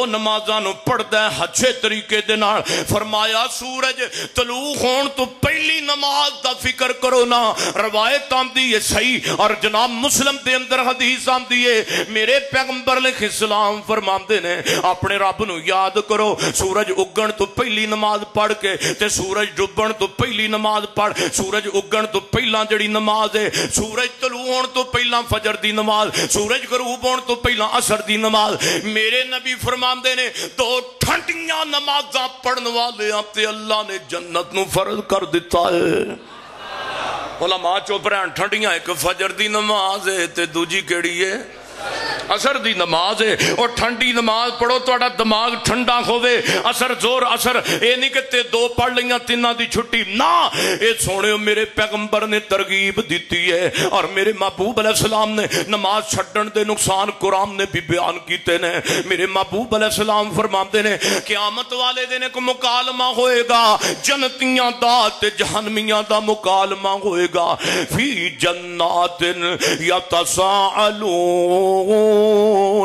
نمازاں نو پڑھدا ہے اچھے طریقے دے نال، فرمایا سورج طلوع ہون تو پہلی نماز دا فکر کرو نا۔ روایت آندی ہے صحیح اور جناب مسلم دے اندر حدیث آندی ہے میرے پیغمبر علیہ السلام فرماندے نے اپنے رب نو یاد کرو، سورج اگن تو پہلی نماز پڑھ کے تے سورج ڈوبن تو پہلی نماز پڑھ، سورج اگن تو پہلا جڑی نماز ہے، سورج طلوع ہون تو پہلا فجر دی نماز، سورج غروب ہون تو پہلا عصر دی نماز۔ میرے نبی فرماندے نے 2 ٹھنڈیاں نمازاں پڑھن والے تے اللہ نے جنت نو فرض کر دیتا ہے۔ علماء چوپ رہن ٹھنڈیاں، ایک فجر دی نماز ہے تے دوجی کیڑی ہے اثر دی نماز ہے، اور ٹھنڈی نماز پڑھو تو دماغ ٹھنڈا ہوئے، اثر زور اثر اے نہیں کہ تے 2 پڑھ لیاں 3 دی چھٹی نا۔ اے سونے میرے پیغمبر نے ترغیب دیتی ہے اور میرے محبوب علیہ السلام نے نماز چھڈن دے نقصان قرآن نے بھی بیان کیتے نے۔ میرے محبوب علیہ السلام فرماتے نے قیامت والے دن ایک مکالمہ ہوئے گا، جنتیاں دا تے جہنمیاں دا مکالمہ ہوئے گا، فی جنات یتساءلون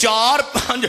4-5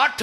8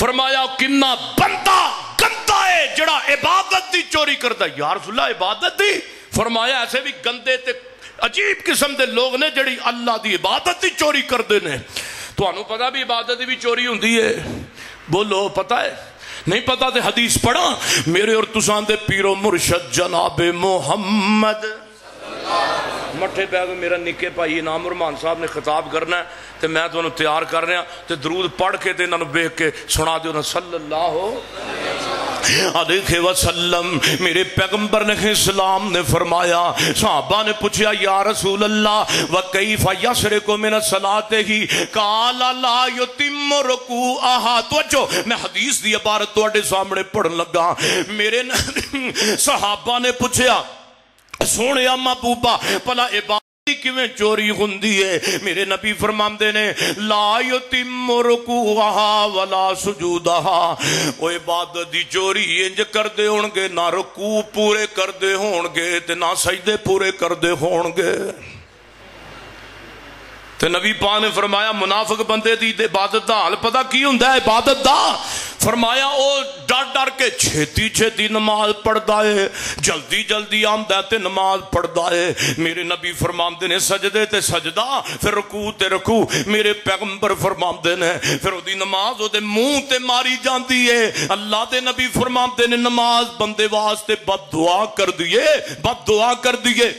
فرمایا کنا بندہ گندا ہے جڑا عبادت دی چوری کرتا ہے. یا رسول اللہ عبادت دی؟ فرمایا ایسے بھی گندے تے عجیب قسم دے لوگ نے جڑی اللہ دی عبادت دی چوری کردے نے. تو انہوں پتا بھی عبادت دی بھی چوری ہوندی ہے؟ بولو پتا ہے؟ نہیں پتا تے حدیث پڑھا میرے اور تساں دے پیر و مرشد جناب محمد مٹھے بیگ میرا نکے بھائی انعام الرحمان صاحب نے خطاب کرنا ہے تے میں تو انہوں تیار کر رہا تے درود پڑھ کے تے انہوں بیک کے سنا دیو صلی اللہ علیہ وسلم. میرے پیغمبر نے اسلام نے فرمایا صحابہ نے پوچھا یا رسول اللہ وکیف یسرق من الصلاۃ قال لا یتم رکوعها. توجہ میں حدیث دی عبارت تواڈے سامنے پڑھن لگا. میرے صحابہ نے پوچھا سونے محبوبہ پلا عبادت کیویں چوری ہوندی ہے؟ میرے نبی فرماندے نے لا یتم رکوعها ولا سجودها. او عبادت دی چوری انج کردے ہون گے نہ رکوع پورے کردے ہون گے تے نہ سجدے پورے کردے ہون گے. تے نبی پاک نے فرمایا منافق بندے دی عبادت دا حال پتہ کی ہوندا ہے عبادت دا؟ فرمایا او ڈر ڈر کے چھتی چھتی نماز پڑھدا ہے جلدی جلدی آمدا ہے تے نماز پڑھدا ہے. میرے نبی فرماندے نے سجدے تے سجدہ پھر رکوع تے رکوع. میرے پیغمبر فرماندے نے پھر او دی نماز او دے منہ تے ماری جاندی ہے. اللہ دے نبی فرماندے نے نماز بندے واسطے بد دعا کر دیے بد دعا کر دیے.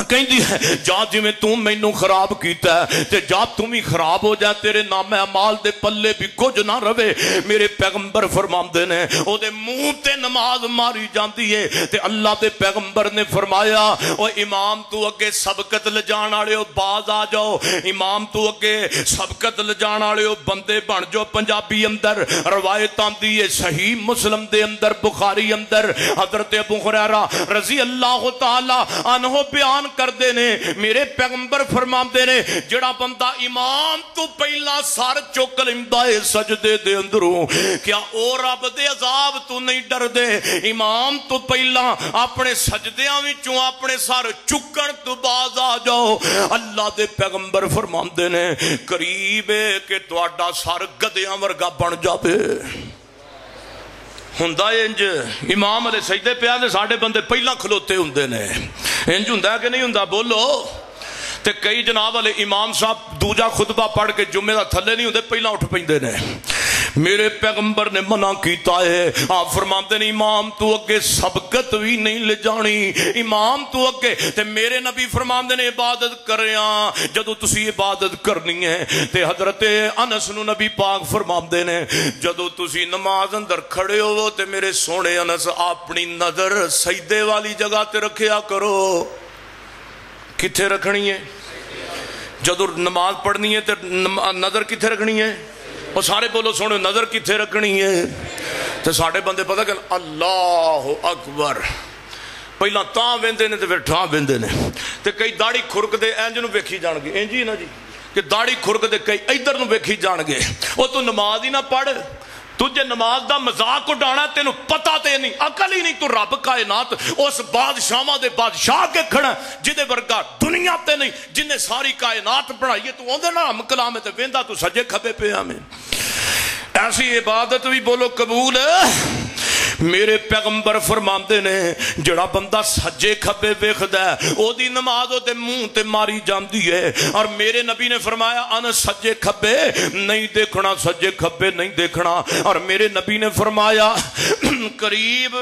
کہندی ہے جا جی میں تم مینوں خراب کیتا ہے تے جا تم ہی خراب ہو جا تیرے نام اعمال دے پلے بھی کچھ نہ رہے. میرے پیغمبر فرماندے نے او دے منہ تے نماز ماری جاندی ہے تے اللہ دے پیغمبر نے فرمایا او امام تو اگے سبقت لجان والےو باز آ جاؤ. امام تو اگے سبقت لجان والےو بندے بن جاؤ. پنجابی اندر روایت آندی ہے صحیح مسلم دے اندر بخاری اندر حضرت ابو ہریرہ رضی اللہ تعالی عنہ بیان کردے نے میرے پیغمبر فرماندے نے جڑا بندہ امام تو پہلا سر چک لیندا ہے سجدے دے اندروں کیا او رب دے عذاب تو نہیں ڈر دے؟ امام تو پہلا اپنے سجدیاں وچوں اپنے سر چکن تو باز آ جاؤ. اللہ دے پیغمبر فرماندے نے قریب ہے کہ تہاڈا سر گدیاں ورگا بن جاوے. ہوندا انج امام علیہ سجدے پیا تے ساڈے بندے پہلا کھلوتے ہوندے نے. انج ہوندا کہ نہیں ہوندا؟ بولو. تے کئی جناب والے امام صاحب دوجا خطبہ پڑھ کے جمعے دا تھلے نہیں ہوندے پہلا اٹھ پیندے نے. میرے پیغمبر نے منع کیتا ہے. آپ فرماتے ہیں امام تو اگے سبقت بھی نہیں لے جانی امام تو اگے. تے میرے نبی فرماتے ہیں عبادت کریاں جدو تسی عبادت کرنی ہے تے حضرت انس نو نبی پاک فرماتے ہیں جدو تسی نماز اندر کھڑے ہو تے میرے سونے انس اپنی نظر سجدے والی جگہ تے رکھیا کرو. کتھے رکھنی ہے؟ جدو نماز پڑھنی ہے تے نظر کتھے رکھنی ہے؟ اور سارے بولو سونے نظر کتھے رکھنی ہے؟ تے ساڑھے بندے پتہ کہ اللہ اکبر پہلا تاں ویندے نے تے پھر ٹھاں ویندے نے. تے کئی داڑھی کھرک دے اینج نو ویکھی جان گے اینج ہی نا جی کہ داڑھی کھرک دے کئی ادھر نو ویکھی جان گے. او تو نماز ہی نہ پڑھ تجھے نماز دا مذاق اڑانا تینوں پتہ تے نہیں عقل ہی نہیں. تو رب کائنات اس بادشاہاں دے بادشاہ کے کھڑا جدے ورگا دنیا تے نہیں جن نے ساری کائنات بنائی ہے. تو اوندے نام کلام ہے تے ویندا تو سجے کھبے پہ ہمیں. ایسی عبادت بھی بولو قبول ہے. میرے پیغمبر فرماندے نے جڑا بندہ سجے کھبے ویکھدا ہے او دی نماز او دے منہ تے ماری جاندی ہے. اور میرے نبی نے فرمایا ان سجے کھبے نہیں دیکھنا سجے کھبے نہیں دیکھنا. اور میرے نبی نے فرمایا قریب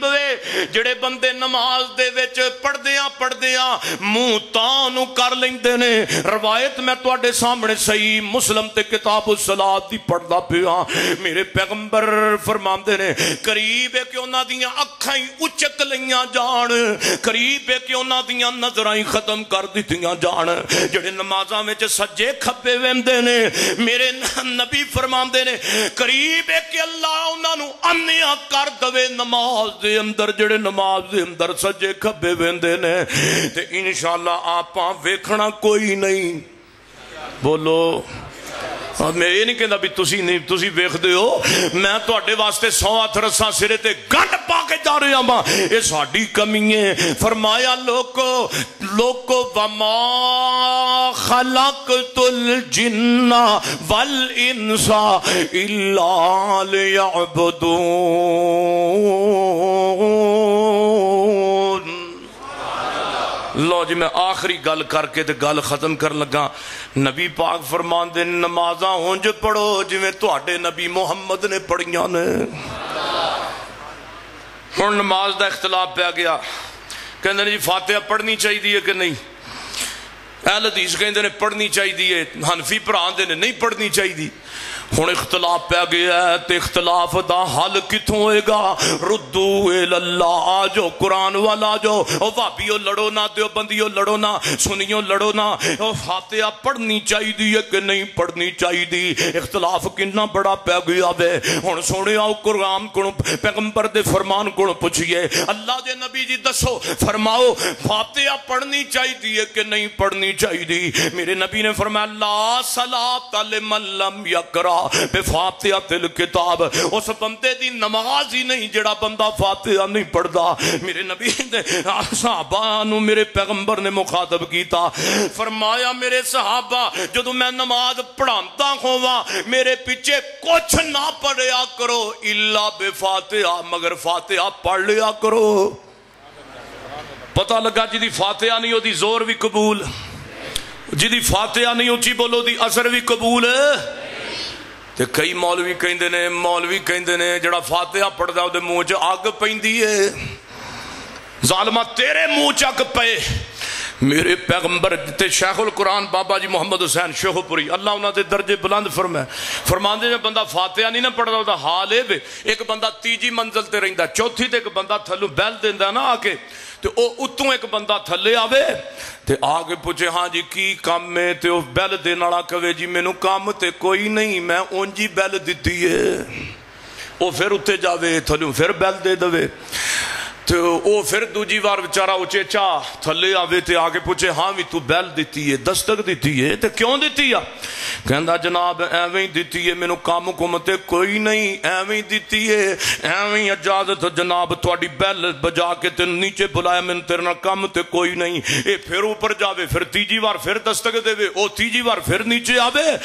وے جڑے بندے نماز دے وچ پڑھدیاں منہ تاں نو کر لیندے نے. روایت میں تواڈے سامنے صحیح مسلم تے کتاب الصلاۃ دی پڑھدا پیا. میرے پیغمبر فرماندے نے قریب ہے کہ انہاں دیاں اکھاں اچک لیاں جان قریب ہے کہ انہاں دیاں نظراں ختم کر دتیاں جان جڑے نمازاں وچ سجے کھبے ویندے نے. میرے نبی فرماندے نے قریب ہے کہ اللہ انہاں نو انیا کر دے نماز دے اندر جڑے نماز دے اندر سجے کھبے ویندے نے. تے انشاءاللہ آپاں ویکھنا کوئی نہیں. بولو میں یہ نہیں کہتا بھی تسی نہیں تسی ویکھدے ہو میں تواڈے واسطے 100 ہاتھ رساں سرے تے گنڈ پا کے جا رہا ہاں یہ ساڈی کمی ہے فرمایا لوکو وما خلقت الجن والانس الا لیعبدون لو جی میں آخری گل کر کے تے گل ختم کر لگا نبی پاک فرمان دے نمازاں ہونج پڑھو جویں تواڈے نبی محمد نے پڑھیاں نے ہن نماز دا اختلاف پہ گیا کہندے نے جی فاتحہ پڑھنی چاہیے کہ نہیں اہل حدیث کہندے نے پڑھنی چاہیے حنفی بھرا نے نہیں پڑھنی چاہیے ہن اختلاف پہ گیا ہے تے اختلاف دا حل کتھوں ہوئے گا ردو اللہ آ جو قرآن والا جو او بھابیو لڑو نہ دیو بندیو لڑو نہ سنیو لڑو نہ او فاتحہ پڑھنی چاہیے کہ نہیں پڑھنی چاہیے اختلاف کتنا بڑا پہ گیا وے ہن سونے آؤ قرآن کو پیغمبر دے فرمان کو پوچھئے اللہ دے نبی جی دسو فرماؤ فاتحہ پڑھنی چاہیے کہ نہیں پڑھنی چاہیے میرے نبی نے فرمایا لا صلاۃ لمن لم یقرأ بفاتحۃ الکتاب اس بندے دی نماز ہی نہیں جڑا بندہ فاتحہ نہیں پڑھدا میرے نبی نے صحابہ نو میرے پیغمبر نے مخاطب کیتا فرمایا میرے صحابہ جدوں میں نماز پڑھاندا ہوواں میرے پیچھے کچھ نہ پڑھیا کرو الا بفاتحہ مگر فاتحہ پڑھ لیا کرو پتہ لگا جی دی فاتحہ نہیں ہوتی زور بھی قبول جی دی فاتحہ نہیں اچھی بولو دی اثر بھی قبول تے کئی مولوی کہندے نے جڑا فاتحہ پڑھدا او دے منہ چ اگ پیندی ہے ظالمہ تیرے منہ چ اگ پے میرے پیغمبر تے شیخ القرآن بابا جی محمد حسین شیخو پوری اللہ انہاں دے درجے بلند فرماندے نے بندہ فاتحہ نہیں نہ پڑھدا او دا حال ہے ایک بندہ تیجی منزل تے رہندا چوتھی تے ایک بندہ تھلو بیل دیندا نا آ کے تے او اتوں ایک بندہ تھلے آوے تے آگے پوچھے ہاں جی کی کام میں تے او بیل دین والا کہے جی مینوں کام تے کوئی نہیں میں اونجی بیل دتی ہے او پھر اتنے جاوے تھلو پھر بیل دے دوے تو او پھر دوجی بار بچارہ اچے چاہ تھلے آوے تے آگے پوچھے ہاں بھی تو بیل دیتی ہے دستک دیتی ہے تے کیوں دیتی ہے کہندہ جناب ایویں دیتی ہے مینوں کام کمتے کوئی نہیں ایویں دیتی ہے ایویں اجازت جناب تواڈی بیل بجا کے تے نیچے بلایا میں تیرے نال کام تے کوئی نہیں اے پھر اوپر جاوے پھر تیجی بار پھر دستک دے او تیجی بار پھر نیچے آوے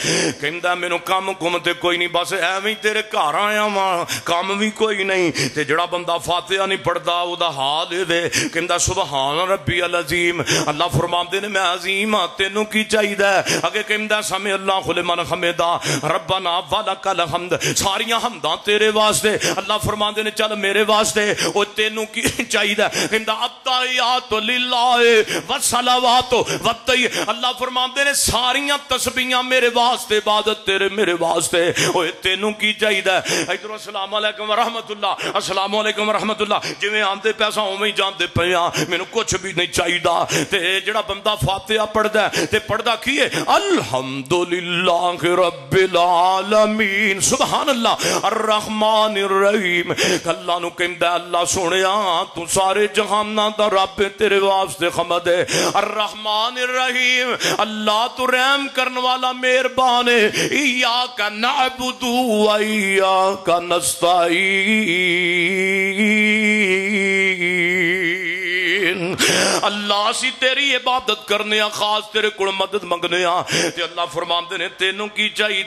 کہندہ مینوں کام کمتے کوئی نہیں بس ایویں تیرے گھر آیا واں کام بھی کوئی نہیں تے جڑا بندہ فاتحہ نہیں پڑھدا دا حال ہے کہندا سبحان ربی العظیم اللہ فرماندے نے میں عظیم ہاں تینوں کی چاہیے اگے کہندا سمع اللہ لمن حمدا ربنا ولک الحمد ساریاں حمداں تیرے واسطے اللہ فرماندے نے چل میرے واسطے او تینوں کی چاہیے کہندا التحیات للہ والصلوات والطیب اللہ فرماندے نے ساریاں تسبیحاں میرے واسطے عبادت تیرے میرے واسطے او تینوں کی چاہیے ادھر السلام علیکم ورحمۃ اللہ السلام علیکم ورحمۃ اللہ جویں آندے پیسہ اوویں جاندے پیاں مینوں کچھ بھی نہیں چاہیے تے جڑا بندہ فاتحہ پڑھدا ہے تے پڑھدا کی ہے الحمدللہ رب العالمین سبحان اللہ الرحمن الرحیم اللہ نو کہندا اللہ سونیا تو سارے جہاناں دا رب تیرے واسطے حمد ہے الرحمن الرحیم اللہ تو رحم کرن والا مہربان ہے ایاک نعبد و ایاک نستعین اللہ سی تیری عبادت کرنے خاص تیرے کو مدد منگنے تے اللہ فرماندے نے تینوں کی چاہیے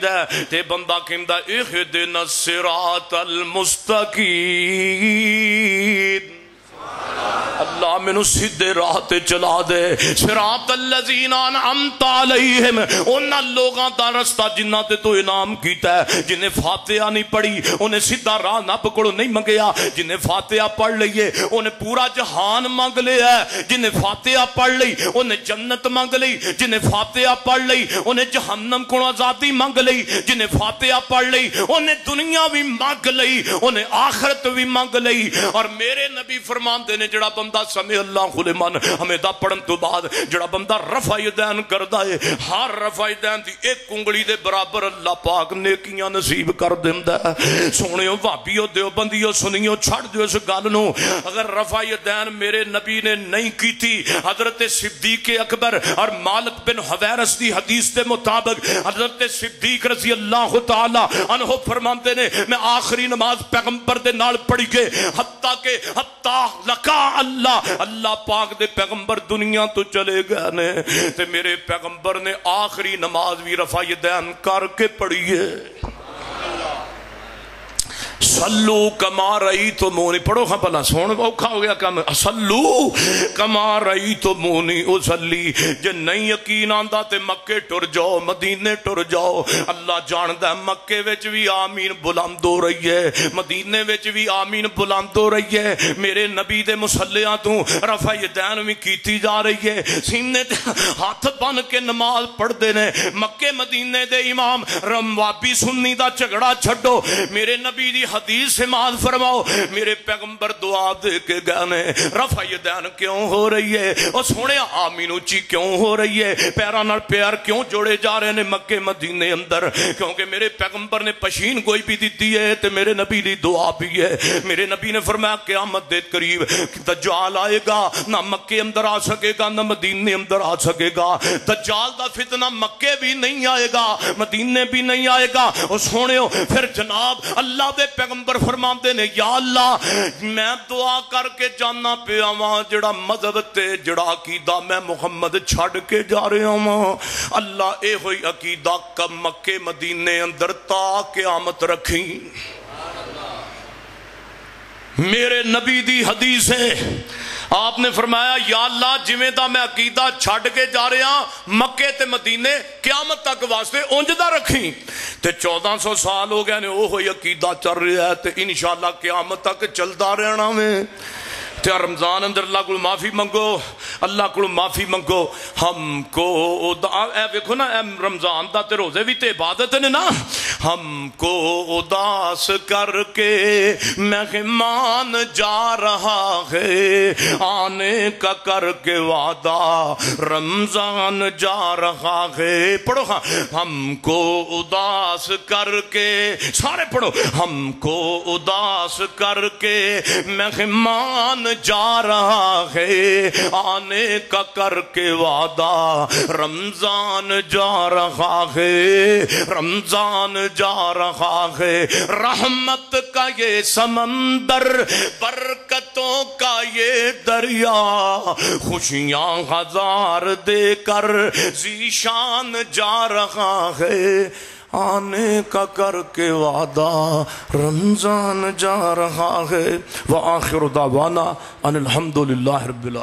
تے بندہ کہندا اہدنا الصراط المستقیم اللہ مینوں سیدھے راہ تے چلا دے صراط الذین انعمت علیہم انہاں لوگاں دا رستہ جنہاں تے تو انعام کیتا ہے جنہیں فاتحہ نہیں پڑھی انہیں سیدھا راہ نہ پکڑو نہیں منگیا جنہیں فاتحہ پڑھ لئیے انہیں پورا جہان مانگ لیا ہے جنہیں فاتحہ پڑھ لئی انہیں جنت مانگ لئی جنہیں فاتحہ پڑھ لئی انہیں جہنم کو آزادی مانگ لئی جنہیں فاتحہ پڑھ لئی انہیں دنیا بھی مانگ لئی انہیں آخرت بھی مانگ لئی اور میرے نبی فرمان دینے جڑا بندہ سمجھ سمع اللہ لمن حمدہ پڑھن تو بعد جڑا بندہ رفع یدین کردا ہے ہر رفع یدین دی ایک انگلی دے برابر اللہ پاک نیکیاں نصیب کر دیندا ہے۔ سونیو بھابیو دیوبندیو سنیو چھڑ دیو اس گل نو، اگر رفع یدین میرے نبی نے نہیں کی تھی، حضرت صدیق اکبر اور مالک بن حویرث دی حدیث دے مطابق حضرت صدیق رضی اللہ تعالی عنہ فرماتے نے میں آخری نماز پیغمبر دے نال پڑھی گئے حتیٰ کہ لکا اللہ پاک دے پیغمبر دنیا تو چلے گئے نے تے میرے پیغمبر نے آخری نماز بھی رفع یدین کر کے پڑھی ہے۔ صلو کما رأیتمونی پڑھو ہاں پہلا سون اوکھا ہو گیا کام صلو کما رأیتمونی اصلی جے نہیں یقین آندا تے مکے ٹر جاؤ مدینے ٹر جاؤ۔ اللہ جاندا ہے مکے وچ بھی آمین بلند ہو رہی ہے، مدینے وچ بھی آمین بلند ہو رہی ہے، میرے نبی دے مصلیاں تو رفع یدین بھی کیتی جا رہی ہے، سینے تے ہاتھ بن کے نماز پڑھ دے نے۔ مکے مدینے دے امام رموابی سنی دا جھگڑا چھڈو، میرے نبی دی حدیث سماعت فرماؤ، میرے پیغمبر دعا دے کے گانے رفع یدین کیوں ہو رہی ہے، اور سونے آمین اچھی کیوں ہو رہی ہے، پیرا نال پیر کیوں جوڑے جا رہے ہیں مکے مدینے اندر؟ کیونکہ میرے پیغمبر نے پشین گوئی بھی دیتی ہے تے میرے نبی دی دعا بھی ہے۔ میرے نبی نے فرمایا قیامت دے قریب دجال آئے گا، نہ مکے اندر آ سکے گا نہ مدینے اندر آ سکے گا۔ دجال دا فتنہ مکے بھی نہیں آئے گا مدینے بھی نہیں آئے گا۔ اور سونے پھر جناب اللہ دے پیغمبر فرماتے نے یا اللہ میں دعا کر کے جانا پیا ہاں جڑا مذہب تے جڑا عقیدہ میں محمد چھڑ کے جا رہا ہوں، اللہ اے ہوئی عقیدہ کم مکے مدینے اندر تا قیامت رکھی۔ میرے نبی دی حدیث ہے، آپ نے فرمایا یا اللہ جویں دا میں عقیدہ چھڑ کے جا رہا مکے تے مدینے قیامت تک واسطے اونجدہ رکھیں۔ تے 1400 سال ہو گئے نے وہ ہوئی عقیدہ چل رہا ہے تے انشاءاللہ قیامت تک چلتا رہنا میں۔ تے رمضان اندر اللہ کو معافی منگو، اللہ کو معافی منگو۔ ہم کو اے ویکھو نا اے رمضان دا تے روزے بھی تے عبادت نے نا۔ ہم کو اداس کر کے مہمان جا رہا ہے، آنے کا کر کے وعدہ رمضان جا رہا ہے۔ پڑھو ہاں ہم کو اداس کر کے، سارے پڑھو ہم کو اداس کر کے مہمان جا رہا ہے، آنے کا کر کے وعدہ رمضان جا رہا ہے، رمضان جا رہا ہے۔ رحمت کا یہ سمندر، برکتوں کا یہ دریا، خوشیاں ہزار دے کر ذیشان جا رہا ہے، آنے کا کر کے وعدہ رمضان جا رہا ہے۔ وآخر دعوانا ان الحمدللہ رب العالمین۔